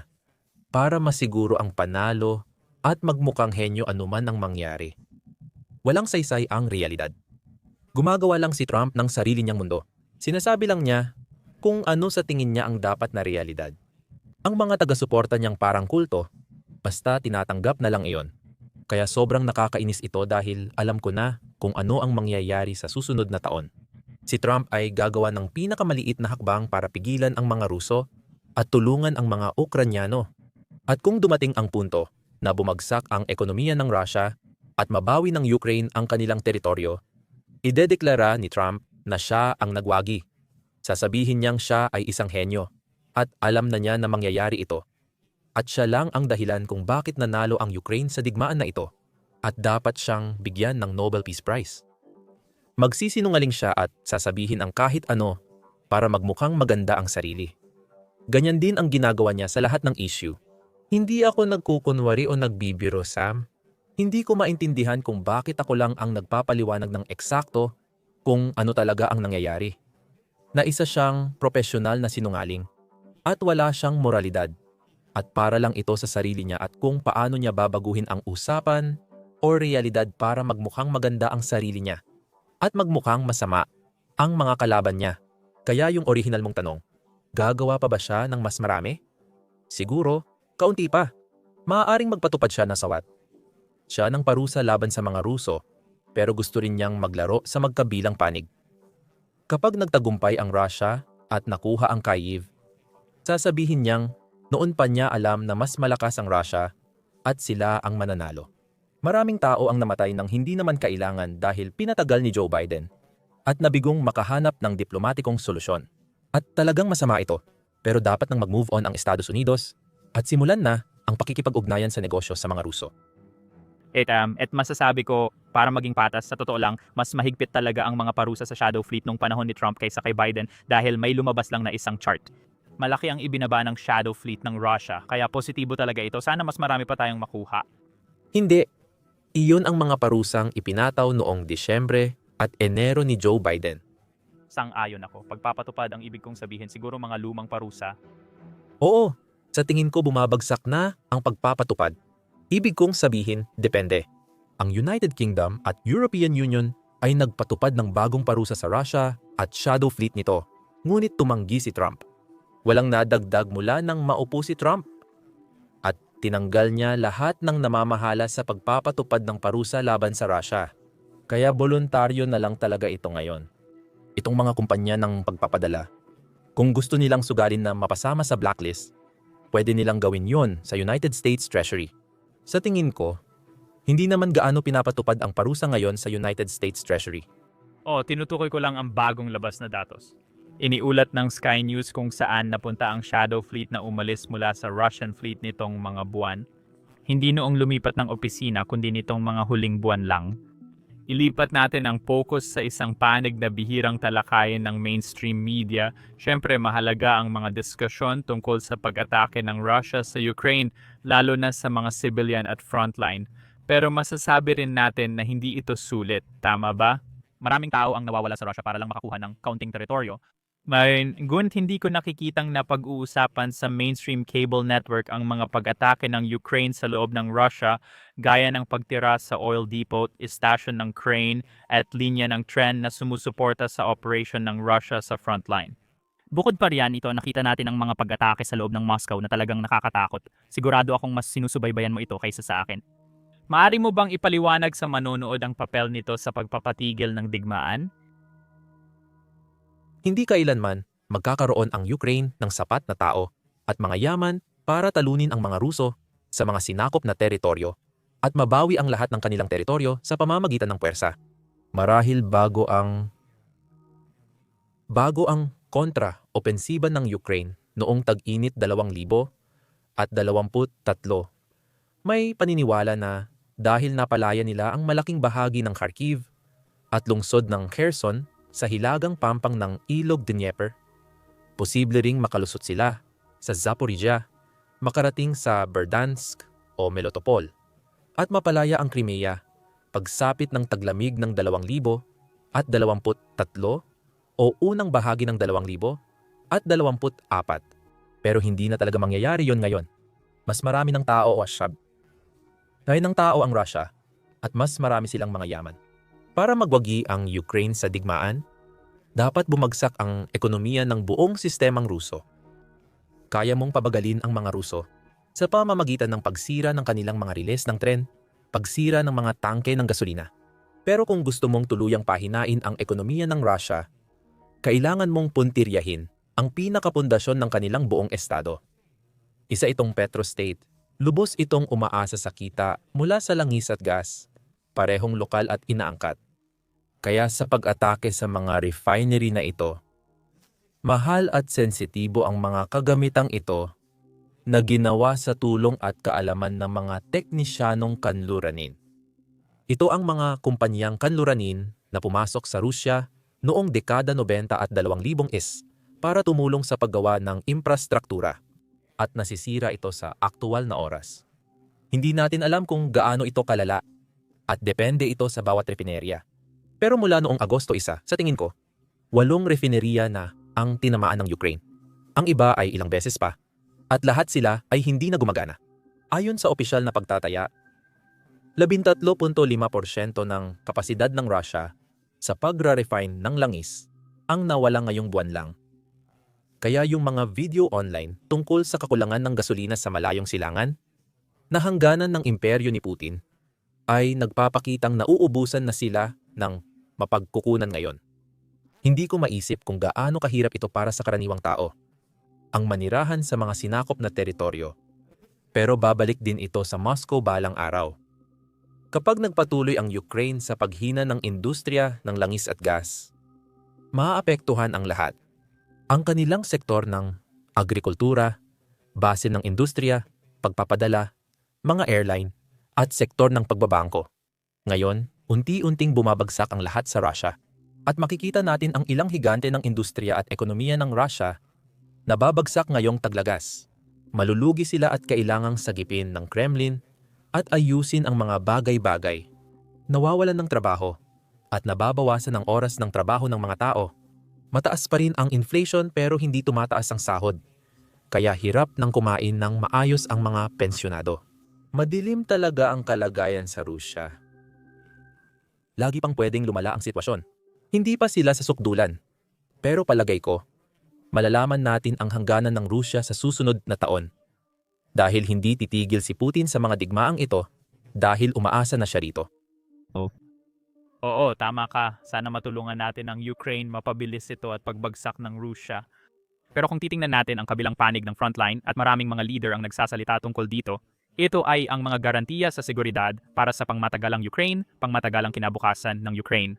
para masiguro ang panalo at magmukhang henyo anuman ang mangyari. Walang saysay ang realidad. Gumagawa lang si Trump ng sarili niyang mundo. Sinasabi lang niya kung ano sa tingin niya ang dapat na realidad. Ang mga taga-suporta niyang parang kulto, basta tinatanggap na lang iyon. Kaya sobrang nakakainis ito dahil alam ko na kung ano ang mangyayari sa susunod na taon. Si Trump ay gagawa ng pinakamaliit na hakbang para pigilan ang mga Ruso at tulungan ang mga Ukranyano. At kung dumating ang punto na bumagsak ang ekonomiya ng Russia at mabawi ng Ukraine ang kanilang teritoryo, idedeklara ni Trump na siya ang nagwagi. Sasabihin niyang siya ay isang henyo at alam na niya na mangyayari ito. At siya lang ang dahilan kung bakit nanalo ang Ukraine sa digmaan na ito at dapat siyang bigyan ng Nobel Peace Prize. Magsisinungaling siya at sasabihin ang kahit ano para magmukhang maganda ang sarili. Ganyan din ang ginagawa niya sa lahat ng issue. Hindi ako nagkukunwari o nagbibiro, Sam. Hindi ko maintindihan kung bakit ako lang ang nagpapaliwanag ng eksakto kung ano talaga ang nangyayari. Na isa siyang profesional na sinungaling at wala siyang moralidad. At para lang ito sa sarili niya at kung paano niya babaguhin ang usapan o realidad para magmukhang maganda ang sarili niya at magmukhang masama ang mga kalaban niya. Kaya yung original mong tanong, gagawa pa ba siya ng mas marami? Siguro, kaunti pa. Maaaring magpatupad siya ng sawat. Siya ng parusa laban sa mga Ruso, pero gusto rin niyang maglaro sa magkabilang panig. Kapag nagtagumpay ang Russia at nakuha ang Kyiv, sasabihin niyang noon pa niya alam na mas malakas ang Russia at sila ang mananalo. Maraming tao ang namatay ng hindi naman kailangan dahil pinatagal ni Joe Biden at nabigong makahanap ng diplomatikong solusyon. At talagang masama ito, pero dapat nang mag-move on ang Estados Unidos at simulan na ang pakikipag-ugnayan sa negosyo sa mga Ruso.
At masasabi ko, para maging patas, sa totoo lang, mas mahigpit talaga ang mga parusa sa Shadow Fleet nung panahon ni Trump kaysa kay Biden dahil may lumabas lang na isang chart. Malaki ang ibinaba ng Shadow Fleet ng Russia, kaya positibo talaga ito. Sana mas marami pa tayong makuha.
Hindi. Iyon ang mga parusang ipinataw noong Disyembre at Enero ni Joe Biden.
Sang-ayon ako. Pagpapatupad ang ibig kong sabihin, siguro mga lumang parusa.
Oo, sa tingin ko bumabagsak na ang pagpapatupad. Ibig kong sabihin, depende. Ang United Kingdom at European Union ay nagpatupad ng bagong parusa sa Russia at shadow fleet nito. Ngunit tumanggi si Trump. Walang nadagdag mula nang maupo si Trump. At tinanggal niya lahat ng namamahala sa pagpapatupad ng parusa laban sa Russia. Kaya voluntaryo na lang talaga ito ngayon. Itong mga kumpanya ng pagpapadala, kung gusto nilang sugalin na mapasama sa blacklist, pwede nilang gawin yon sa United States Treasury. Sa tingin ko, hindi naman gaano pinapatupad ang parusa ngayon sa United States Treasury.
Tinutukoy ko lang ang bagong labas na datos. Iniulat ng Sky News kung saan napunta ang Shadow Fleet na umalis mula sa Russian fleet nitong mga buwan. Hindi noong lumipat ng opisina kundi nitong mga huling buwan lang. Ilipat natin ang focus sa isang panig na bihirang talakayin ng mainstream media. Siyempre mahalaga ang mga diskusyon tungkol sa pag-atake ng Russia sa Ukraine, lalo na sa mga civilian at frontline. Pero masasabi rin natin na hindi ito sulit, tama ba? Maraming tao ang nawawala sa Russia para lang makakuha ng kaunting teritoryo. Ngunit hindi ko nakikitang napag-uusapan sa mainstream cable network ang mga pag-atake ng Ukraine sa loob ng Russia, gaya ng pagtira sa oil depot, istasyon ng crane at linya ng tren na sumusuporta sa operation ng Russia sa frontline. Bukod pa riyan ito, nakita natin ang mga pag-atake sa loob ng Moscow na talagang nakakatakot. Sigurado akong mas sinusubaybayan mo ito kaysa sa akin. Maari mo bang ipaliwanag sa manonood ang papel nito sa pagpapatigil ng digmaan?
Hindi kailanman magkakaroon ang Ukraine ng sapat na tao at mga yaman para talunin ang mga Ruso sa mga sinakop na teritoryo at mabawi ang lahat ng kanilang teritoryo sa pamamagitan ng puwersa. Marahil bago kontra-opensiba ng Ukraine noong tag-init 2023, may paniniwala na dahil napalaya nila ang malaking bahagi ng Kharkiv at lungsod ng Kherson sa hilagang pampang ng Ilog Dnieper, posible ring makalusot sila sa Zaporizhia, makarating sa Verdansk o Melitopol, at mapalaya ang Crimea pagsapit ng taglamig ng 2023 o unang bahagi ng 2024. Pero hindi na talaga mangyayari yon ngayon. Mas marami ng tao o asyab. Dahil ng tao ang Russia at mas marami silang mga yaman. Para magwagi ang Ukraine sa digmaan, dapat bumagsak ang ekonomiya ng buong sistemang Ruso. Kaya mong pabagalin ang mga Ruso sa pamamagitan ng pagsira ng kanilang mga riles ng tren, pagsira ng mga tangke ng gasolina. Pero kung gusto mong tuluyang pahinain ang ekonomiya ng Russia, kailangan mong puntiryahin ang pinakapundasyon ng kanilang buong estado. Isa itong petrostate. Lubos itong umaasa sa kita mula sa langis at gas, parehong lokal at inaangkat. Kaya sa pag-atake sa mga refinery na ito, mahal at sensitibo ang mga kagamitang ito na ginawa sa tulong at kaalaman ng mga teknisyanong kanluranin. Ito ang mga kumpanyang kanluranin na pumasok sa Rusya noong dekada 90 at 2000s para tumulong sa paggawa ng infrastruktura at nasisira ito sa aktual na oras. Hindi natin alam kung gaano ito kalala at depende ito sa bawat refinerya. Pero mula noong Agosto 1, sa tingin ko, 8 refinerya na ang tinamaan ng Ukraine. Ang iba ay ilang beses pa at lahat sila ay hindi na gumagana. Ayon sa opisyal na pagtataya, 13.5% ng kapasidad ng Russia sa pagra-refine ng langis ang nawala ngayong buwan lang. Kaya yung mga video online tungkol sa kakulangan ng gasolina sa malayong silangan na hangganan ng imperyo ni Putin ay nagpapakitang nauubusan na sila ng mapagkukunan ngayon. Hindi ko maisip kung gaano kahirap ito para sa karaniwang tao, ang manirahan sa mga sinakop na teritoryo. Pero babalik din ito sa Moscow balang araw. Kapag nagpatuloy ang Ukraine sa paghina ng industriya ng langis at gas, maaapektuhan ang lahat. Ang kanilang sektor ng agrikultura, base ng industriya, pagpapadala, mga airline, at sektor ng pagbabangko. Ngayon, unti-unting bumabagsak ang lahat sa Russia. At makikita natin ang ilang higante ng industriya at ekonomiya ng Russia Nababagsak ngayong taglagas. Malulugi sila at kailangang sagipin ng Kremlin at ayusin ang mga bagay-bagay. Nawawalan ng trabaho at nababawasan ang oras ng trabaho ng mga tao. Mataas pa rin ang inflation pero hindi tumataas ang sahod. Kaya hirap ng kumain ng maayos ang mga pensyonado. Madilim talaga ang kalagayan sa Rusya. Lagi pang pwedeng lumala ang sitwasyon. Hindi pa sila sa sukdulan. Pero palagay ko, malalaman natin ang hangganan ng Rusya sa susunod na taon. Dahil hindi titigil si Putin sa mga digmaang ito dahil umaasa na siya rito.
Oo, tama ka. Sana matulungan natin ang Ukraine mapabilis ito at pagbagsak ng Rusya. Pero kung titingnan natin ang kabilang panig ng frontline at maraming mga leader ang nagsasalita tungkol dito, ito ay ang mga garantiya sa seguridad para sa pangmatagalang Ukraine, pangmatagalang kinabukasan ng Ukraine.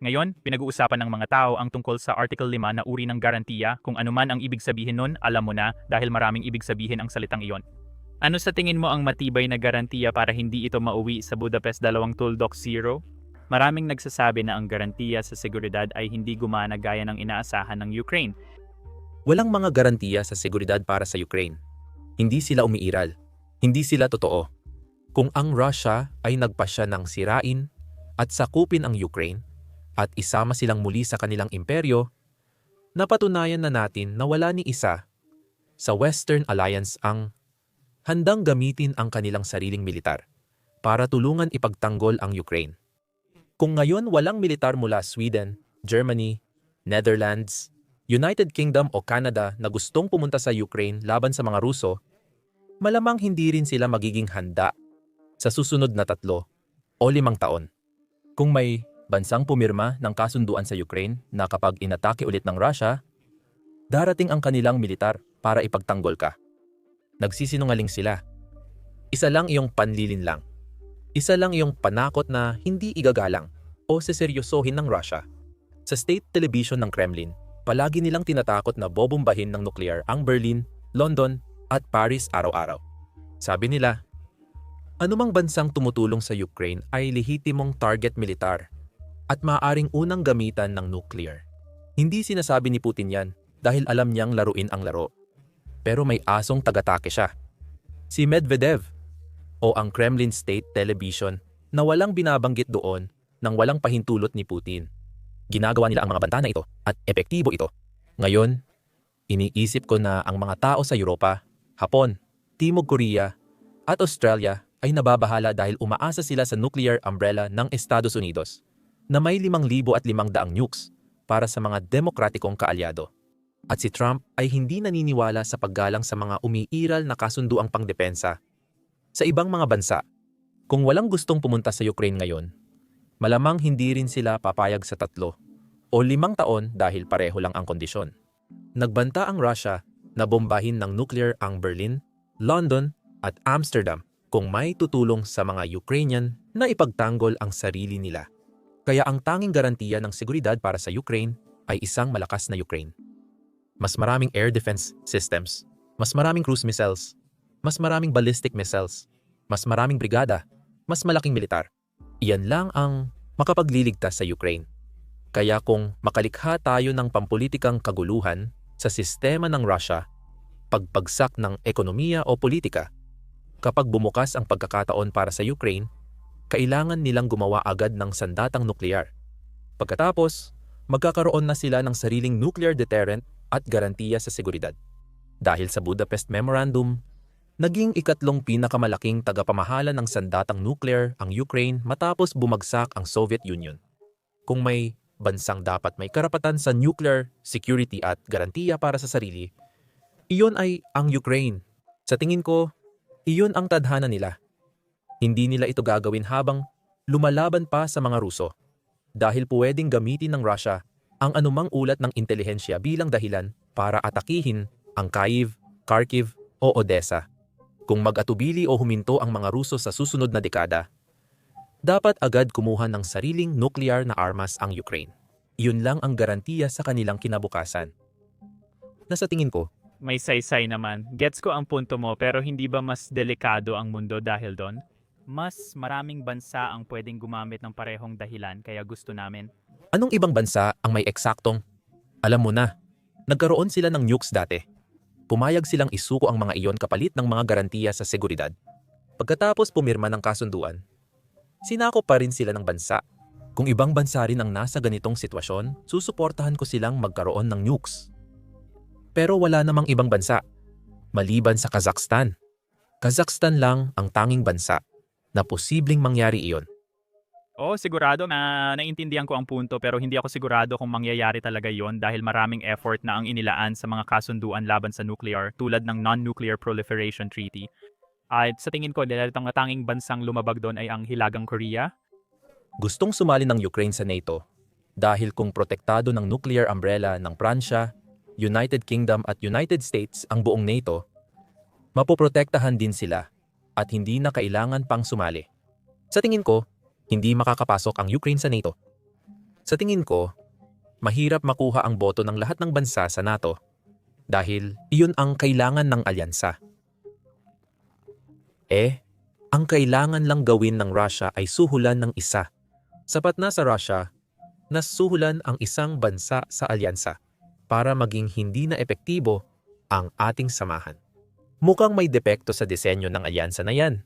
Ngayon, pinag-uusapan ng mga tao ang tungkol sa Article 5 na uri ng garantiya. Kung ano man ang ibig sabihin nun, alam mo na dahil maraming ibig sabihin ang salitang iyon. Ano sa tingin mo ang matibay na garantiya para hindi ito mauwi sa Budapest 2 Tuldok 0? Maraming nagsasabi na ang garantiya sa seguridad ay hindi gumana gaya ng inaasahan ng Ukraine.
Walang mga garantiya sa seguridad para sa Ukraine. Hindi sila umiiral. Hindi sila totoo. Kung ang Russia ay nagpasya ng sirain at sakupin ang Ukraine at isama silang muli sa kanilang imperyo, napatunayan na natin na wala ni isa sa Western Alliance ang handang gamitin ang kanilang sariling militar para tulungan ipagtanggol ang Ukraine. Kung ngayon walang militar mula Sweden, Germany, Netherlands, United Kingdom o Canada na gustong pumunta sa Ukraine laban sa mga Ruso, malamang hindi rin sila magiging handa sa susunod na 3 o 5 taon. Kung may bansang pumirma ng kasunduan sa Ukraine na kapag inatake ulit ng Russia, darating ang kanilang militar para ipagtanggol ka. Nagsisinungaling sila. Isa lang iyong panlilinlang. Isa lang iyong panakot na hindi igagalang o seseryosohin ng Russia. Sa state television ng Kremlin, palagi nilang tinatakot na bobombahin ng nuclear ang Berlin, London at Paris araw-araw. Sabi nila, anumang bansang tumutulong sa Ukraine ay lehitimong target militar at maaaring unang gamitan ng nuclear. Hindi sinasabi ni Putin yan dahil alam niyang laruin ang laro. Pero may asong tagatake siya. Si Medvedev o ang Kremlin State Television na walang binabanggit doon nang walang pahintulot ni Putin. Ginagawa nila ang mga banta na ito at epektibo ito. Ngayon, iniisip ko na ang mga tao sa Europa, Hapon, Timog Korea at Australia ay nababahala dahil umaasa sila sa nuclear umbrella ng Estados Unidos na may 5,500 nukes para sa mga demokratikong kaalyado. At si Trump ay hindi naniniwala sa paggalang sa mga umiiral na kasunduang pangdepensa. Sa ibang mga bansa, kung walang gustong pumunta sa Ukraine ngayon, malamang hindi rin sila papayag sa 3 o 5 taon dahil pareho lang ang kondisyon. Nagbanta ang Russia na bombahin ng nuclear ang Berlin, London at Amsterdam kung may tutulong sa mga Ukrainian na ipagtanggol ang sarili nila. Kaya ang tanging garantiya ng seguridad para sa Ukraine ay isang malakas na Ukraine. Mas maraming air defense systems, mas maraming cruise missiles, mas maraming ballistic missiles, mas maraming brigada, mas malaking militar. Iyan lang ang makapagliligtas sa Ukraine. Kaya kung makalikha tayo ng pampulitikang kaguluhan sa sistema ng Russia, pagbagsak ng ekonomiya o politika, kapag bumukas ang pagkakataon para sa Ukraine, kailangan nilang gumawa agad ng sandatang nuklear. Pagkatapos, magkakaroon na sila ng sariling nuclear deterrent at garantiya sa seguridad. Dahil sa Budapest Memorandum, naging ikatlong pinakamalaking tagapamahala ng sandatang nuclear ang Ukraine matapos bumagsak ang Soviet Union. Kung may bansang dapat may karapatan sa nuclear security at garantiya para sa sarili, iyon ay ang Ukraine. Sa tingin ko, iyon ang tadhana nila. Hindi nila ito gagawin habang lumalaban pa sa mga Ruso. Dahil pwedeng gamitin ng Russia ang anumang ulat ng intelihensya bilang dahilan para atakihin ang Kyiv, Kharkiv o Odessa. Kung mag-atubili o huminto ang mga Ruso sa susunod na dekada, dapat agad kumuha ng sariling nuclear na armas ang Ukraine. Iyon lang ang garantiya sa kanilang kinabukasan. Nasa tingin ko,
May saysay naman. Gets ko ang punto mo pero hindi ba mas delikado ang mundo dahil doon? Mas maraming bansa ang pwedeng gumamit ng parehong dahilan kaya gusto namin.
anong ibang bansa ang may eksaktong, alam mo na, nagkaroon sila ng nukes dati. pumayag silang isuko ang mga iyon kapalit ng mga garantiya sa seguridad. Pagkatapos pumirma ng kasunduan, sinako pa rin sila ng bansa. Kung ibang bansa rin ang nasa ganitong sitwasyon, susuportahan ko silang magkaroon ng nukes. Pero wala namang ibang bansa, maliban sa Kazakhstan. Kazakhstan lang ang tanging bansa na posibleng mangyari iyon.
Oo, sigurado na naintindihan ko ang punto pero hindi ako sigurado kung mangyayari talaga yon dahil maraming effort na ang inilaan sa mga kasunduan laban sa nuclear tulad ng Non-Nuclear Proliferation Treaty. At sa tingin ko, dahil ang tanging bansang lumabag doon ay ang Hilagang Korea.
Gustong sumali ng Ukraine sa NATO dahil kung protektado ng nuclear umbrella ng Pransya, United Kingdom at United States ang buong NATO, mapoprotektahan din sila at hindi na kailangan pang sumali. Sa tingin ko, hindi makakapasok ang Ukraine sa NATO. Sa tingin ko, mahirap makuha ang boto ng lahat ng bansa sa NATO dahil iyon ang kailangan ng alyansa. Ang kailangan lang gawin ng Russia ay suhulan ng isa. Sapat na sa Russia na suhulan ang isang bansa sa alyansa para maging hindi na epektibo ang ating samahan. Mukhang may depekto sa disenyo ng alyansa na yan.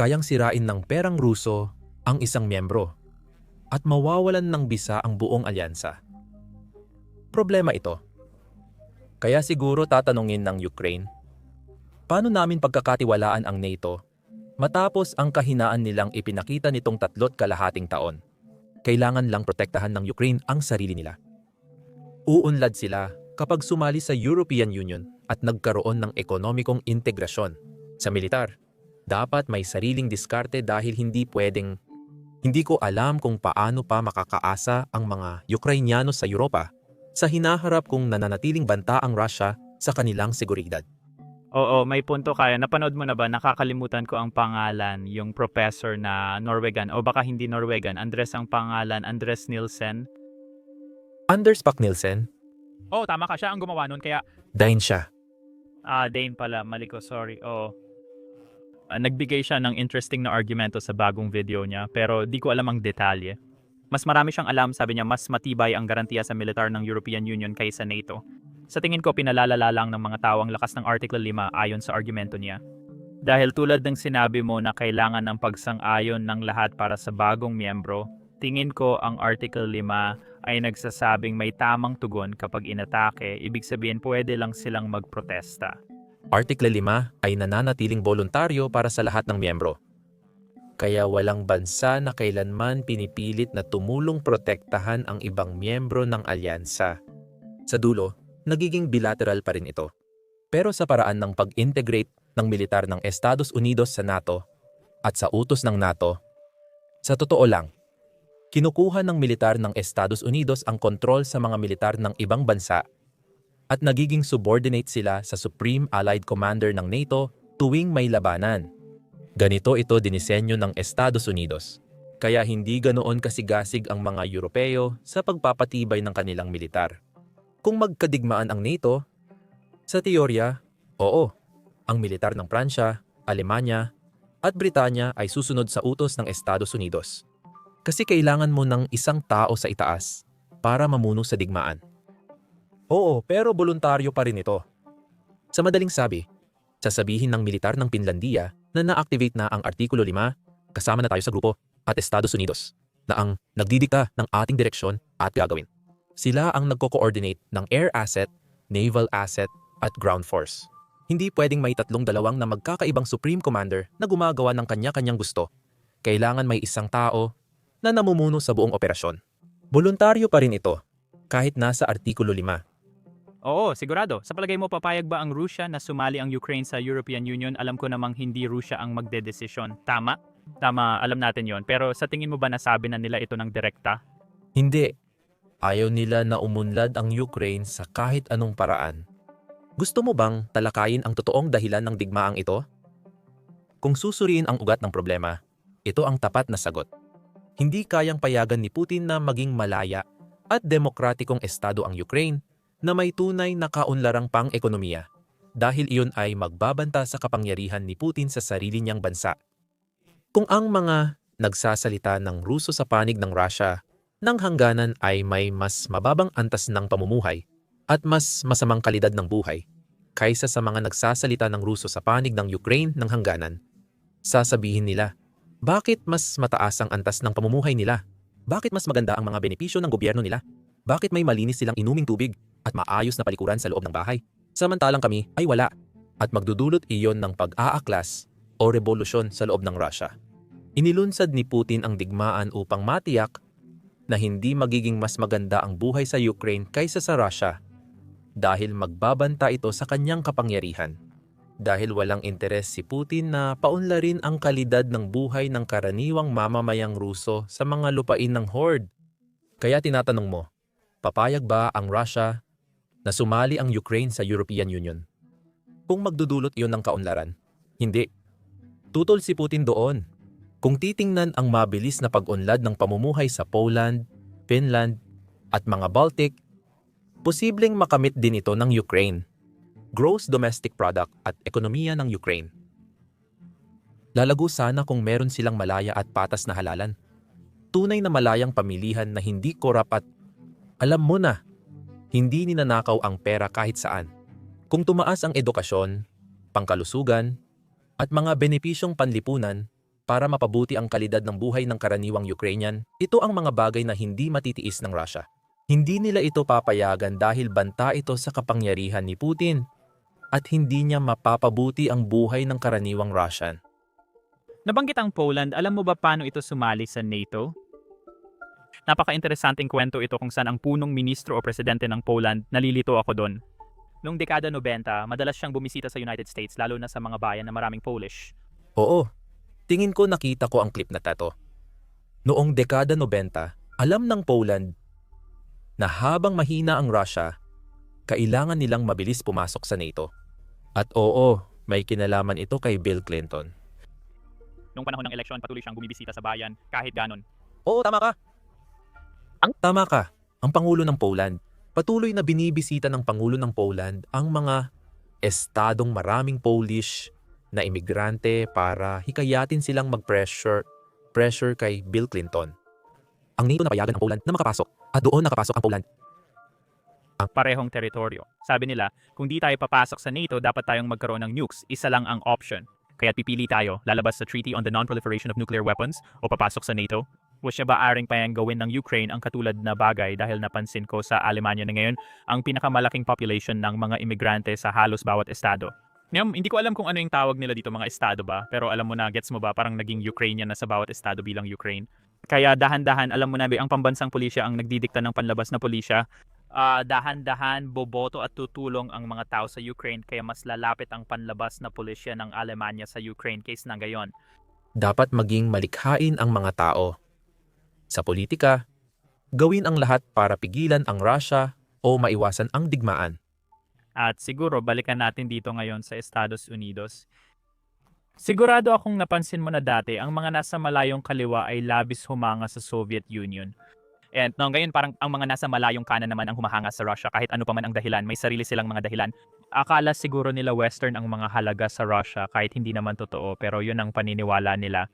Kayang sirain ng perang Ruso ang isang miyembro at mawawalan ng bisa ang buong alyansa. Problema ito. Kaya siguro tatanungin ng Ukraine, paano namin pagkakatiwalaan ang NATO matapos ang kahinaan nilang ipinakita nitong 3.5 taon? Kailangan lang protektahan ng Ukraine ang sarili nila. Uunlad sila kapag sumali sa European Union at nagkaroon ng ekonomikong integrasyon. Sa militar, dapat may sariling diskarte dahil hindi ko alam kung paano pa makakaasa ang mga Ukrainyano sa Europa sa hinaharap kung nananatiling banta ang Russia sa kanilang seguridad.
Oo, may punto kaya. Napanood mo na ba? Nakakalimutan ko ang pangalan, yung professor na Norwegan o baka hindi Norwegan. Andres ang pangalan, Andres Nielsen.
Anders Pak Nielsen,
Oh, tama ka, siya ang gumawa nun kaya
dahil siya.
Dane pala, mali ko, sorry. Oo. Nagbigay siya ng interesting na argumento sa bagong video niya pero di ko alam ang detalye. Mas marami siyang alam, sabi niya mas matibay ang garantiya sa militar ng European Union kaysa NATO. Sa tingin ko pinalalala lang ng mga tao ang lakas ng Article 5 ayon sa argumento niya. Dahil tulad ng sinabi mo na kailangan ng pagsang-ayon ng lahat para sa bagong miyembro, tingin ko ang Article 5 ay nagsasabing may tamang tugon kapag inatake, ibig sabihin pwede lang silang magprotesta.
Article 5 ay nananatiling voluntaryo para sa lahat ng miyembro. Kaya walang bansa na kailanman pinipilit na tumulong protektahan ang ibang miyembro ng alyansa. Sa dulo, nagiging bilateral pa rin ito. Pero sa paraan ng pag-integrate ng militar ng Estados Unidos sa NATO at sa utos ng NATO, sa totoo lang, kinukuha ng militar ng Estados Unidos ang kontrol sa mga militar ng ibang bansa at nagiging subordinate sila sa Supreme Allied Commander ng NATO tuwing may labanan. Ganito ito dinisenyo ng Estados Unidos, kaya hindi ganoon kasigasig ang mga Europeo sa pagpapatibay ng kanilang militar. Kung magkadigmaan ang NATO, sa teorya, oo, ang militar ng Pransya, Alemanya, at Britanya ay susunod sa utos ng Estados Unidos. Kasi kailangan mo ng isang tao sa itaas para mamuno sa digmaan. Oo, pero voluntaryo pa rin ito. Sa madaling sasabihin ng militar ng Finlandia na na-activate na ang Artikulo 5, kasama na tayo sa grupo at Estados Unidos na ang nagdidikta ng ating direksyon at gagawin. Sila ang nagko-coordinate ng air asset, naval asset at ground force. Hindi pwedeng may 3 na magkakaibang Supreme Commander na gumagawa ng kanya-kanyang gusto. Kailangan may isang tao na namumuno sa buong operasyon. Voluntaryo pa rin ito kahit nasa Artikulo 5.
Oo, sigurado. Sa palagay mo, papayag ba ang Russia na sumali ang Ukraine sa European Union? Alam ko namang hindi Russia ang magdedesisyon. Tama? Tama, alam natin yon. Pero sa tingin mo ba nasabi na nila ito ng direkta?
Hindi. Ayaw nila na umunlad ang Ukraine sa kahit anong paraan. Gusto mo bang talakayin ang totoong dahilan ng digmaang ito? Kung susuriin ang ugat ng problema, ito ang tapat na sagot. Hindi kayang payagan ni Putin na maging malaya at demokratikong estado ang Ukraine na may tunay na kaunlarang pang-ekonomiya dahil iyon ay magbabanta sa kapangyarihan ni Putin sa sarili niyang bansa. Kung ang mga nagsasalita ng Ruso sa panig ng Russia ng hangganan ay may mas mababang antas ng pamumuhay at mas masamang kalidad ng buhay, kaysa sa mga nagsasalita ng Ruso sa panig ng Ukraine ng hangganan. Sasabihin nila, bakit mas mataas ang antas ng pamumuhay nila? Bakit mas maganda ang mga benepisyo ng gobyerno nila? Bakit may malinis silang inuming tubig at maayos na palikuran sa loob ng bahay? Samantalang kami ay wala. At magdudulot iyon ng pag-aaklas o revolusyon sa loob ng Russia. Inilunsad ni Putin ang digmaan upang matiyak na hindi magiging mas maganda ang buhay sa Ukraine kaysa sa Russia dahil magbabanta ito sa kanyang kapangyarihan. Dahil walang interes si Putin na paunlarin ang kalidad ng buhay ng karaniwang mamamayang Ruso sa mga lupain ng Horde. Kaya tinatanong mo, papayag ba ang Russia na sumali ang Ukraine sa European Union? Kung magdudulot iyon ng kaunlaran, hindi. Tutol si Putin doon. Kung titingnan ang mabilis na pag-unlad ng pamumuhay sa Poland, Finland, at mga Baltic, posibleng makamit din ito ng Ukraine. Gross domestic product at ekonomiya ng Ukraine. Lalago sana kung meron silang malaya at patas na halalan. Tunay na malayang pamilihan na hindi korap at alam mo na, hindi ninanakaw ang pera kahit saan. Kung tumaas ang edukasyon, pangkalusugan, at mga benepisyong panlipunan para mapabuti ang kalidad ng buhay ng karaniwang Ukrainian, ito ang mga bagay na hindi matitiis ng Russia. Hindi nila ito papayagan dahil banta ito sa kapangyarihan ni Putin at hindi niya mapapabuti ang buhay ng karaniwang Russian.
Nabanggit ang Poland, alam mo ba paano ito sumali sa NATO? Napaka-interesanting kwento ito kung saan ang punong ministro o presidente ng Poland, nalilito ako doon. Noong dekada 90, madalas siyang bumisita sa United States lalo na sa mga bayan na maraming Polish.
Oo, tingin ko nakita ko ang clip na tato. Noong dekada 90, alam ng Poland na habang mahina ang Russia, kailangan nilang mabilis pumasok sa NATO. At oo, may kinalaman ito kay Bill Clinton.
Noong panahon ng eleksyon, patuloy siyang bumibisita sa bayan kahit ganon.
Oo, tama ka. Tama ka. Ang Pangulo ng Poland. Patuloy na binibisita ng Pangulo ng Poland ang mga estadong maraming Polish na imigrante para hikayatin silang mag-pressure kay Bill Clinton. Ang NATO napayagan ang Poland na makapasok at doon nakapasok ang Poland.
Parehong teritoryo. Sabi nila, kung di tayo papasok sa NATO, dapat tayong magkaroon ng nukes. Isa lang ang option. Kaya pipili tayo, lalabas sa Treaty on the Non-Proliferation of Nuclear Weapons o papasok sa NATO. O siya ba aring payang gawin ng Ukraine ang katulad na bagay dahil napansin ko sa Alemanya na ngayon ang pinakamalaking population ng mga imigrante sa halos bawat estado. Ngayon, hindi ko alam kung ano yung tawag nila dito, mga estado ba? Pero alam mo na, gets mo ba, parang naging Ukrainian na sa bawat estado bilang Ukraine. Kaya dahan-dahan, alam mo na, ang pambansang pulisya ang nagdidikta ng panlabas na pulisya. Dahan-dahan, boboto at tutulong ang mga tao sa Ukraine kaya mas lalapit ang panlabas na pulisya ng Alemanya sa Ukraine case na gayon.
Dapat maging malikhain ang mga tao. Sa politika, gawin ang lahat para pigilan ang Russia o maiwasan ang digmaan.
At siguro balikan natin dito ngayon sa Estados Unidos. Sigurado akong napansin mo na dati ang mga nasa malayong kaliwa ay labis humanga sa Soviet Union. And ngayon parang ang mga nasa malayong kanan naman ang humahanga sa Russia kahit ano pa man ang dahilan, may sarili silang mga dahilan. Akala siguro nila Western ang mga halaga sa Russia kahit hindi naman totoo pero yun ang paniniwala nila.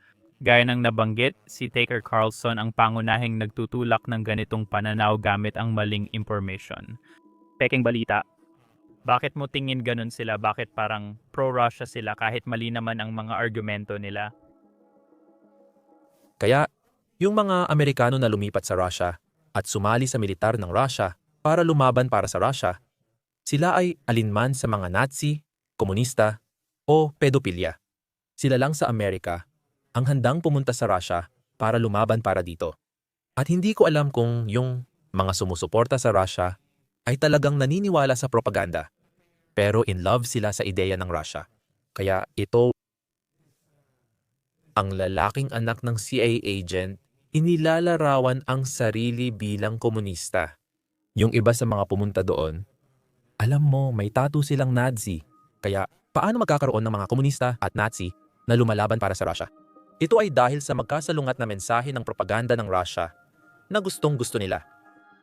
Gaya ng nabanggit, si Tucker Carlson ang pangunahing nagtutulak ng ganitong pananaw gamit ang maling information. Peking balita. Bakit mo tingin ganun sila? Bakit parang pro-Russia sila kahit mali naman ang mga argumento nila?
Kaya, yung mga Amerikano na lumipat sa Russia at sumali sa militar ng Russia para lumaban para sa Russia, sila ay alinman sa mga Nazi, komunista, o pedopilya. Sila lang sa Amerika ang handang pumunta sa Russia para lumaban para dito. At hindi ko alam kung yung mga sumusuporta sa Russia ay talagang naniniwala sa propaganda. Pero in love sila sa ideya ng Russia. Kaya ito, ang lalaking anak ng CIA agent, inilalarawan ang sarili bilang komunista. Yung iba sa mga pumunta doon, alam mo may tattoo silang Nazi. Kaya paano magkakaroon ng mga komunista at Nazi na lumalaban para sa Russia? Ito ay dahil sa magkasalungat na mensahe ng propaganda ng Russia na gustong-gusto nila.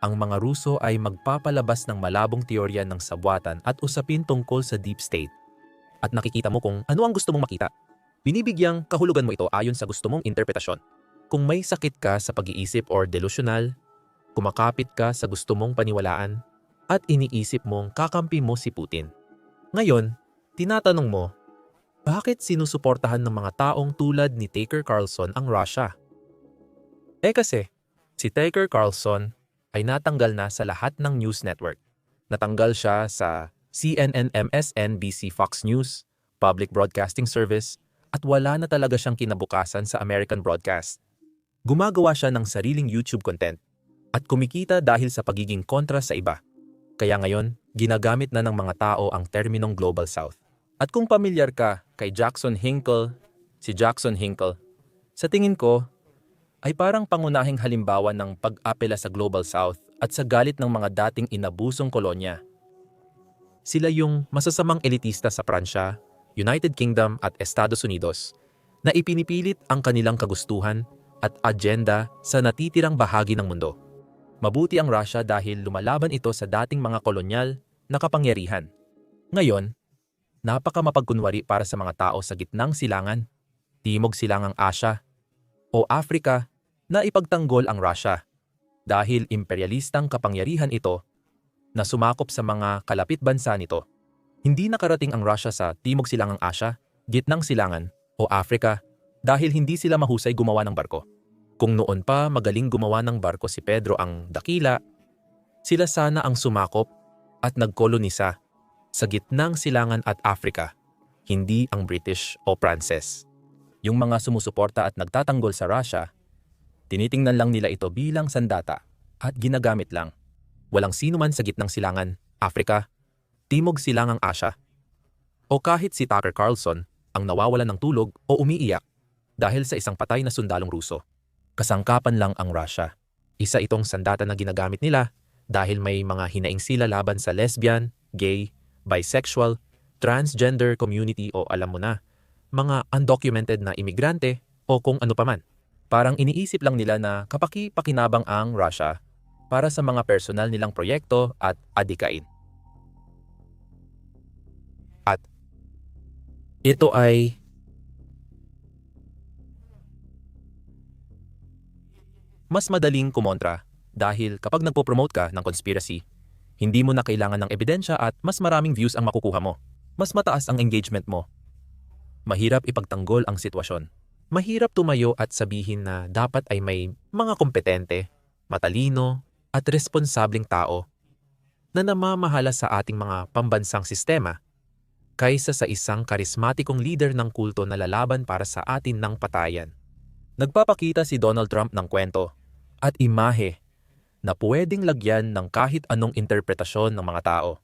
Ang mga Ruso ay magpapalabas ng malabong teorya ng sabwatan at usapin tungkol sa deep state. At nakikita mo kung ano ang gusto mong makita. Binibigyang kahulugan mo ito ayon sa gusto mong interpretasyon. Kung may sakit ka sa pag-iisip or delusional, kumakapit ka sa gusto mong paniwalaan, at iniisip mong kakampi mo si Putin. Ngayon, tinatanong mo, bakit sinusuportahan ng mga taong tulad ni Tucker Carlson ang Russia? Kasi, si Tucker Carlson ay natanggal na sa lahat ng news network. Natanggal siya sa CNN, MSNBC, Fox News, Public Broadcasting Service, at wala na talaga siyang kinabukasan sa American broadcast. Gumagawa siya ng sariling YouTube content at kumikita dahil sa pagiging kontra sa iba. Kaya ngayon, ginagamit na ng mga tao ang terminong Global South. At kung pamilyar ka kay Jackson Hinkle, si Jackson Hinkle, sa tingin ko, ay parang pangunahing halimbawa ng pag-apela sa Global South at sa galit ng mga dating inabusong kolonya. Sila yung masasamang elitista sa Pransya, United Kingdom at Estados Unidos na ipinipilit ang kanilang kagustuhan at agenda sa natitirang bahagi ng mundo. Mabuti ang Russia dahil lumalaban ito sa dating mga kolonyal na kapangyarihan. Ngayon, napaka mapagkunwari para sa mga tao sa gitnang silangan, Timog Silangang Asya o Afrika na ipagtanggol ang Russia dahil imperialistang kapangyarihan ito na sumakop sa mga kalapit bansa nito. Hindi nakarating ang Russia sa Timog Silangang Asya, Gitnang Silangan o Afrika dahil hindi sila mahusay gumawa ng barko. Kung noon pa magaling gumawa ng barko si Pedro ang Dakila, sila sana ang sumakop at nagkolonisa sa Gitnang Silangan at Afrika, hindi ang British o Pranses. Yung mga sumusuporta at nagtatanggol sa Russia, tinitingnan lang nila ito bilang sandata at ginagamit lang. Walang sino man sa Gitnang Silangan, Afrika, Timog Silangang Asya, o kahit si Tucker Carlson ang nawawalan ng tulog o umiiyak dahil sa isang patay na sundalong Ruso. Kasangkapan lang ang Russia. Isa itong sandata na ginagamit nila dahil may mga hinaing sila laban sa lesbian, gay, bisexual, transgender community o alam mo na, mga undocumented na imigrante o kung ano paman. Parang iniisip lang nila na kapaki-pakinabang ang Russia para sa mga personal nilang proyekto at adikain. At ito ay mas madaling kumontra dahil kapag nagpo-promote ka ng conspiracy, hindi mo na kailangan ng ebidensya at mas maraming views ang makukuha mo. Mas mataas ang engagement mo. Mahirap ipagtanggol ang sitwasyon. Mahirap tumayo at sabihin na dapat ay may mga kompetente, matalino, at responsableng tao na namamahala sa ating mga pambansang sistema kaysa sa isang karismatikong leader ng kulto na lalaban para sa atin ng patayan. Nagpapakita si Donald Trump ng kwento at imahe na pwedeng lagyan ng kahit anong interpretasyon ng mga tao.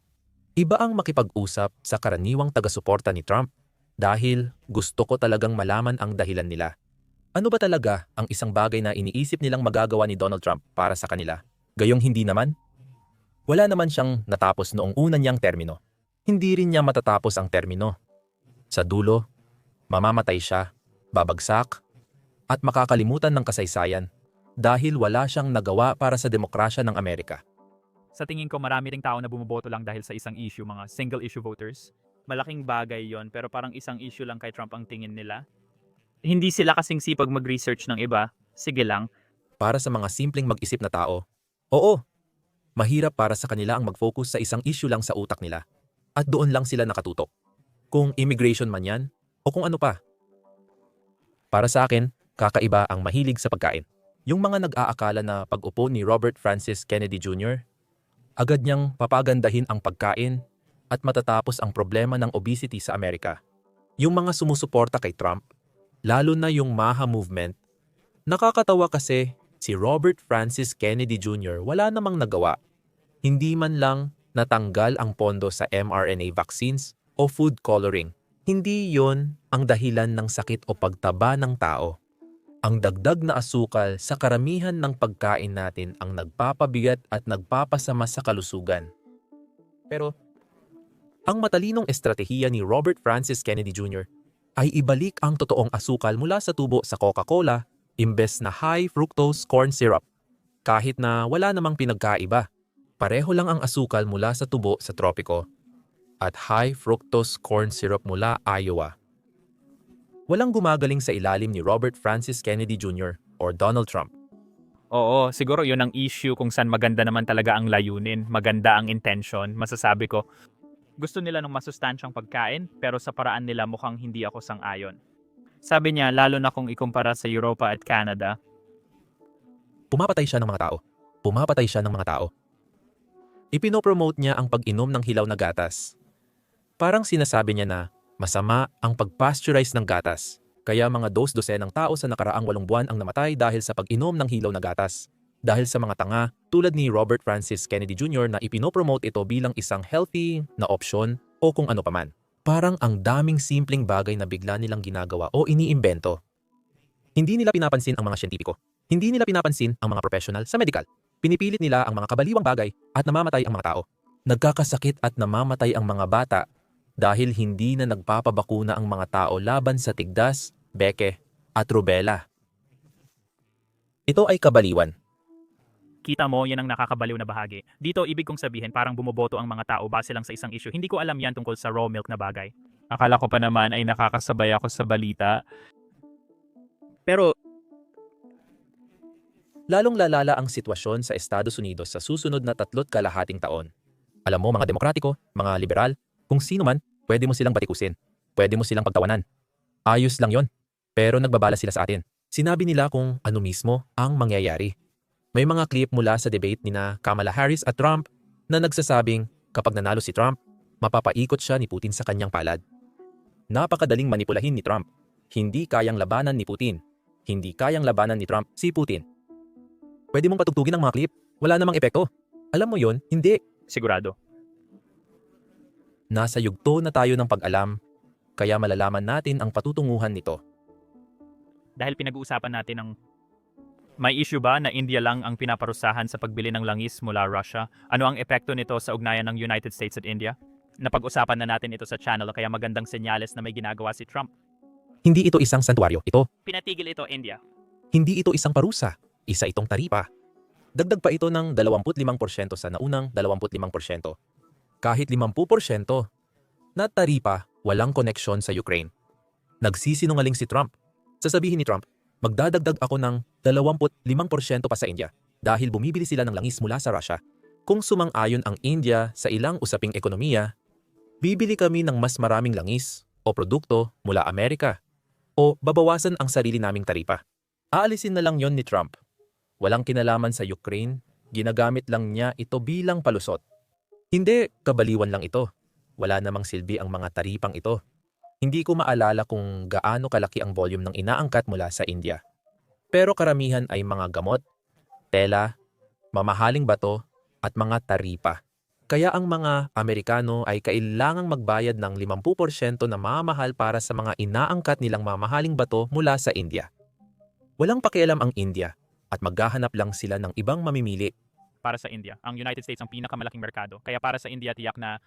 Iba ang makipag-usap sa karaniwang taga-suporta ni Trump dahil gusto ko talagang malaman ang dahilan nila. Ano ba talaga ang isang bagay na iniisip nilang magagawa ni Donald Trump para sa kanila? Gayong hindi naman? Wala naman siyang natapos noong una niyang termino. Hindi rin niya matatapos ang termino. Sa dulo, mamamatay siya, babagsak, at makakalimutan ng kasaysayan dahil wala siyang nagawa para sa demokrasya ng Amerika.
Sa tingin ko marami ring tao na bumoboto lang dahil sa isang issue, mga single issue voters. Malaking bagay yon pero parang isang issue lang kay Trump ang tingin nila. Hindi sila kasing sipag mag-research ng iba. Sige lang.
Para sa mga simpleng mag-isip na tao, oo, mahirap para sa kanila ang mag-focus sa isang issue lang sa utak nila. At doon lang sila nakatutok. Kung immigration man yan, o kung ano pa. Para sa akin, kakaiba ang mahilig sa pagkain. Yung mga nag-aakala na pag-upo ni Robert Francis Kennedy Jr., agad niyang papagandahin ang pagkain at matatapos ang problema ng obesity sa Amerika. Yung mga sumusuporta kay Trump, lalo na yung MAHA movement, nakakatawa kasi si Robert Francis Kennedy Jr. wala namang nagawa. Hindi man lang natanggal ang pondo sa mRNA vaccines o food coloring. Hindi yon ang dahilan ng sakit o pagtaba ng tao. Ang dagdag na asukal sa karamihan ng pagkain natin ang nagpapabigat at nagpapasama sa kalusugan. Pero, ang matalinong estratehiya ni Robert Francis Kennedy Jr. ay ibalik ang totoong asukal mula sa tubo sa Coca-Cola imbes na high fructose corn syrup. Kahit na wala namang pinagkaiba, pareho lang ang asukal mula sa tubo sa tropiko at high fructose corn syrup mula Iowa. Walang gumagaling sa ilalim ni Robert Francis Kennedy Jr. or Donald Trump.
Oo, siguro yun ang issue kung saan maganda naman talaga ang layunin, maganda ang intention, masasabi ko. Gusto nila ng masustansyang pagkain, pero sa paraan nila mukhang hindi ako sang-ayon. Sabi niya, lalo na kung ikumpara sa Europa at Canada.
Pumapatay siya ng mga tao. Pumapatay siya ng mga tao. Ipinopromote niya ang pag-inom ng hilaw na gatas. Parang sinasabi niya na masama ang pag-pasteurize ng gatas. Kaya mga dos-dosenang tao sa nakaraang 8 buwan ang namatay dahil sa pag-inom ng hilaw na gatas. Dahil sa mga tanga tulad ni Robert Francis Kennedy Jr. na ipinopromote ito bilang isang healthy na opsyon o kung ano paman. Parang ang daming simpleng bagay na bigla nilang ginagawa o iniimbento. Hindi nila pinapansin ang mga siyentipiko. Hindi nila pinapansin ang mga professional sa medical. Pinipilit nila ang mga kabaliwang bagay at namamatay ang mga tao. Nagkakasakit at namamatay ang mga bata dahil hindi na nagpapabakuna ang mga tao laban sa tigdas, beke, at rubella. Ito ay kabaliwan.
Kita mo, yan ang nakakabaliw na bahagi. Dito, ibig kong sabihin, parang bumoboto ang mga tao base lang sa isang issue. Hindi ko alam yan tungkol sa raw milk na bagay.
Akala ko pa naman ay nakakasabay ako sa balita.
Pero,
Lalong lalala ang sitwasyon sa Estados Unidos sa susunod na 3.5 taon. Alam mo, mga demokratiko, mga liberal, kung sino man, pwede mo silang batikusin. Pwede mo silang pagtawanan. Ayos lang yon. Pero nagbabala sila sa atin. Sinabi nila kung ano mismo ang mangyayari. May mga clip mula sa debate nina Kamala Harris at Trump na nagsasabing kapag nanalo si Trump, mapapaikot siya ni Putin sa kanyang palad. Napakadaling manipulahin ni Trump. Hindi kayang labanan ni Putin. Hindi kayang labanan ni Trump si Putin. Pwede mong patugtugin ang mga clip. Wala namang epekto. Alam mo yon, hindi.
sigurado.
Nasa yugto na tayo ng pag-alam, kaya malalaman natin ang patutunguhan nito.
Dahil pinag-uusapan natin ang may issue ba na India lang ang pinaparusahan sa pagbili ng langis mula Russia? Ano ang epekto nito sa ugnayan ng United States at India? Napag-usapan na natin ito sa channel kaya magandang senyales na may ginagawa si Trump.
Hindi ito isang santuaryo.
Pinatigil ito, India.
Hindi ito isang parusa. Isa itong taripa. Dagdag pa ito ng 25% sa naunang 25%. Kahit 50% na taripa, walang koneksyon sa Ukraine. Nagsisinungaling si Trump. Sasabihin ni Trump, magdadagdag ako ng 25% pa sa India dahil bumibili sila ng langis mula sa Russia. Kung sumang-ayon ang India sa ilang usaping ekonomiya, bibili kami ng mas maraming langis o produkto mula Amerika o babawasan ang sarili naming taripa. Aalisin na lang yon ni Trump. Walang kinalaman sa Ukraine, ginagamit lang niya ito bilang palusot. Hindi, kabaliwan lang ito. Wala namang silbi ang mga taripang ito. Hindi ko maalala kung gaano kalaki ang volume ng inaangkat mula sa India. Pero karamihan ay mga gamot, tela, mamahaling bato, at mga taripa. Kaya ang mga Amerikano ay kailangang magbayad ng 50% na mamahal para sa mga inaangkat nilang mamahaling bato mula sa India. Walang pakialam ang India at maghahanap lang sila ng ibang mamimili.
Para sa India, ang United States ang pinakamalaking merkado. Kaya para sa India, tiyak na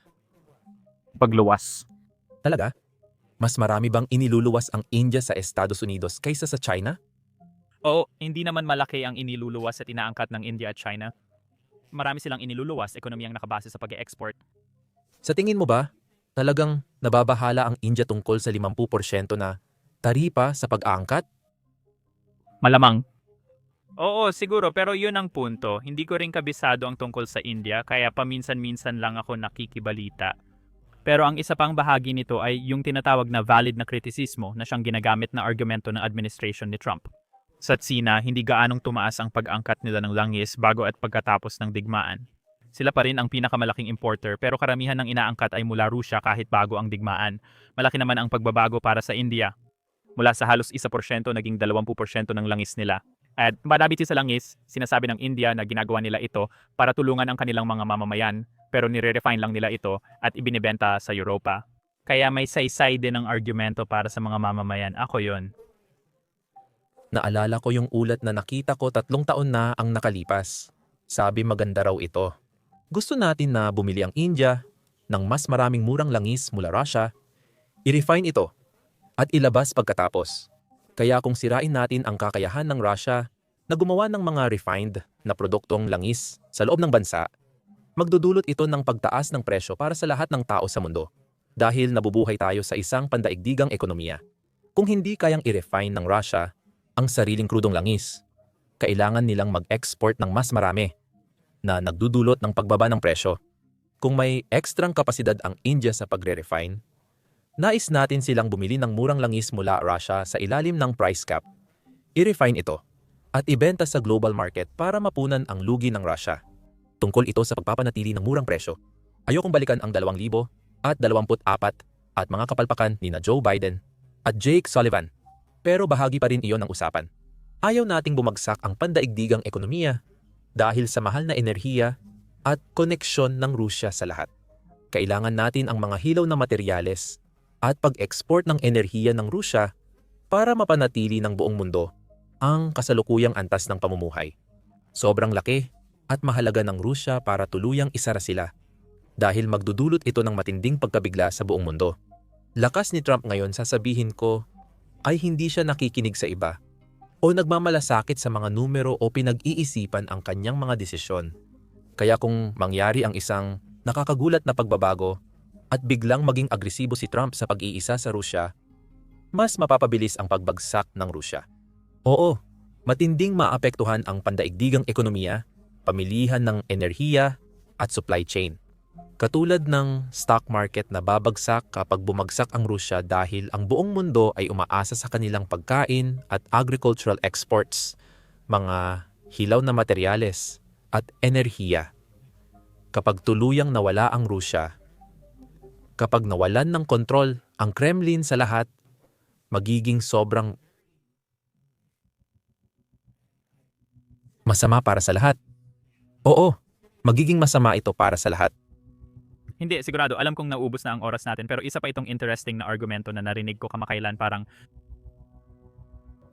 pagluwas.
Talaga? Mas marami bang iniluluwas ang India sa Estados Unidos kaysa sa China?
Oo, hindi naman malaki ang iniluluwas at inaangkat ng India at China. Marami silang iniluluwas, ekonomiyang nakabase sa pag-export.
Sa tingin mo ba, talagang nababahala ang India tungkol sa 50% na taripa sa pag-aangkat?
Malamang. Oo, siguro, pero yun ang punto. Hindi ko rin kabisado ang tungkol sa India, kaya paminsan-minsan lang ako nakikibalita. Pero ang isa pang bahagi nito ay yung tinatawag na valid na kritisismo na siyang ginagamit na argumento ng administration ni Trump. Sa Tsina, hindi gaanong tumaas ang pag-angkat nila ng langis bago at pagkatapos ng digmaan. Sila pa rin ang pinakamalaking importer pero karamihan ng inaangkat ay mula Russia kahit bago ang digmaan. Malaki naman ang pagbabago para sa India. Mula sa halos 1% naging 20% ng langis nila. At marami sa langis, sinasabi ng India na ginagawa nila ito para tulungan ang kanilang mga mamamayan pero nire-refine lang nila ito at ibinibenta sa Europa. Kaya may saysay din ang argumento para sa mga mamamayan. Ako yon.
Naalala ko yung ulat na nakita ko 3 taon na ang nakalipas. Sabi maganda raw ito. Gusto natin na bumili ang India ng mas maraming murang langis mula Russia, i-refine ito at ilabas pagkatapos. Kaya kung sirain natin ang kakayahan ng Russia na gumawa ng mga refined na produktong langis sa loob ng bansa, magdudulot ito ng pagtaas ng presyo para sa lahat ng tao sa mundo dahil nabubuhay tayo sa isang pandaigdigang ekonomiya. Kung hindi kayang i-refine ng Russia ang sariling krudong langis, kailangan nilang mag-export ng mas marami na nagdudulot ng pagbaba ng presyo. Kung may ekstrang kapasidad ang India sa pagre-refine, nais natin silang bumili ng murang langis mula Russia sa ilalim ng price cap, i-refine ito, at ibenta sa global market para mapunan ang lugi ng Russia. Tungkol ito sa pagpapanatili ng murang presyo. Ayokong balikan ang 2024 at mga kapalpakan ni na Joe Biden at Jake Sullivan. Pero bahagi pa rin iyon ng usapan. Ayaw nating bumagsak ang pandaigdigang ekonomiya dahil sa mahal na enerhiya at koneksyon ng Rusya sa lahat. Kailangan natin ang mga hilaw na materyales at pag-export ng enerhiya ng Rusya para mapanatili ng buong mundo ang kasalukuyang antas ng pamumuhay. Sobrang laki at mahalaga ng Rusya para tuluyang isara sila dahil magdudulot ito ng matinding pagkabigla sa buong mundo. Lakas ni Trump ngayon, sasabihin ko, ay hindi siya nakikinig sa iba o nagmamalasakit sa mga numero o pinag-iisipan ang kanyang mga desisyon. Kaya kung mangyari ang isang nakakagulat na pagbabago at biglang maging agresibo si Trump sa pag-iisa sa Rusya, mas mapapabilis ang pagbagsak ng Rusya. Oo, matinding maapektuhan ang pandaigdigang ekonomiya, pamilihan ng enerhiya at supply chain. Katulad ng stock market na babagsak kapag bumagsak ang Rusya dahil ang buong mundo ay umaasa sa kanilang pagkain at agricultural exports, mga hilaw na materyales at enerhiya. Kapag tuluyang nawala ang Rusya, kapag nawalan ng kontrol ang Kremlin sa lahat, magiging sobrang masama para sa lahat. Oo, magiging masama ito para sa lahat.
Hindi, sigurado. Alam kong naubos na ang oras natin, pero isa pa itong interesting na argumento na narinig ko kamakailan, parang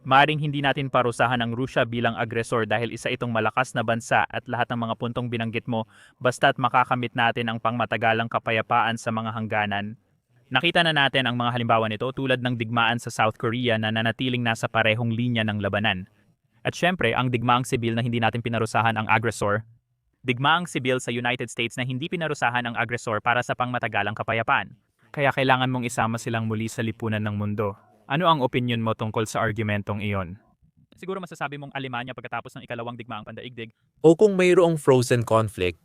maaring hindi natin parusahan ang Rusya bilang agresor dahil isa itong malakas na bansa at lahat ng mga puntong binanggit mo basta't makakamit natin ang pangmatagalang kapayapaan sa mga hangganan. Nakita na natin ang mga halimbawa nito tulad ng digmaan sa South Korea na nanatiling nasa parehong linya ng labanan. At syempre, ang digmaang sibil na hindi natin pinarusahan ang agresor. Digmaang sibil sa United States na hindi pinarusahan ang agresor para sa pangmatagalang kapayapaan. Kaya kailangan mong isama silang muli sa lipunan ng mundo. Ano ang opinion mo tungkol sa argumentong iyon? Siguro masasabi mong Alemanya pagkatapos ng ikalawang digmaang pandaigdig.
O kung mayroong frozen conflict,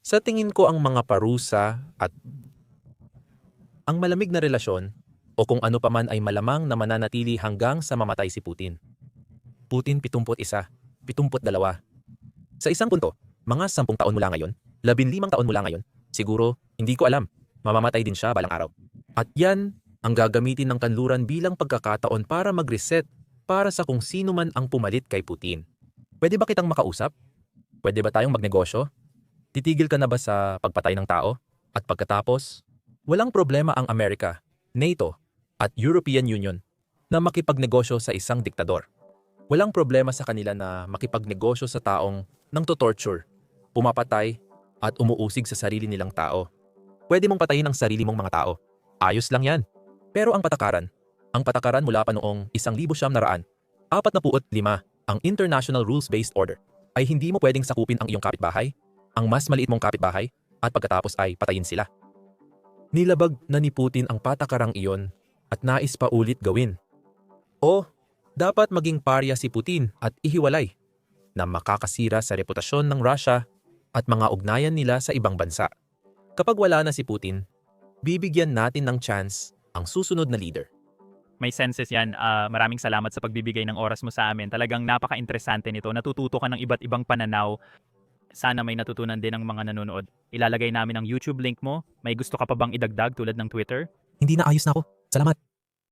sa tingin ko ang mga parusa at ang malamig na relasyon o kung ano paman ay malamang na mananatili hanggang sa mamatay si Putin. Putin 71, 72. Sa isang punto, mga 10 taon mula ngayon, 15 taon mula ngayon, siguro, hindi ko alam, mamamatay din siya balang araw. At yan ang gagamitin ng kanluran bilang pagkakataon para mag-reset para sa kung sino man ang pumalit kay Putin. Pwede ba kitang makausap? Pwede ba tayong magnegosyo? Titigil ka na ba sa pagpatay ng tao? At pagkatapos, walang problema ang Amerika, NATO, at European Union na makipagnegosyo sa isang diktador. Walang problema sa kanila na makipagnegosyo sa taong nang-torture, pumapatay, at umuusig sa sarili nilang tao. Pwede mong patayin ang sarili mong mga tao. Ayos lang yan. Pero ang patakaran mula pa noong 1945, ang International Rules-Based Order, ay hindi mo pwedeng sakupin ang iyong kapitbahay, ang mas maliit mong kapitbahay, at pagkatapos ay patayin sila. Nilabag na ni Putin ang patakarang iyon at nais pa ulit gawin. O, dapat maging parya si Putin at ihiwalay na makakasira sa reputasyon ng Russia at mga ugnayan nila sa ibang bansa. Kapag wala na si Putin, bibigyan natin ng chance ang susunod na leader.
May senses yan. Maraming salamat sa pagbibigay ng oras mo sa amin. Talagang napaka-interesante nito. Natututo ka ng iba't ibang pananaw. Sana may natutunan din ang mga nanonood. Ilalagay namin ang YouTube link mo. May gusto ka pa bang idagdag tulad ng Twitter?
Hindi na, ayos na ako. Salamat.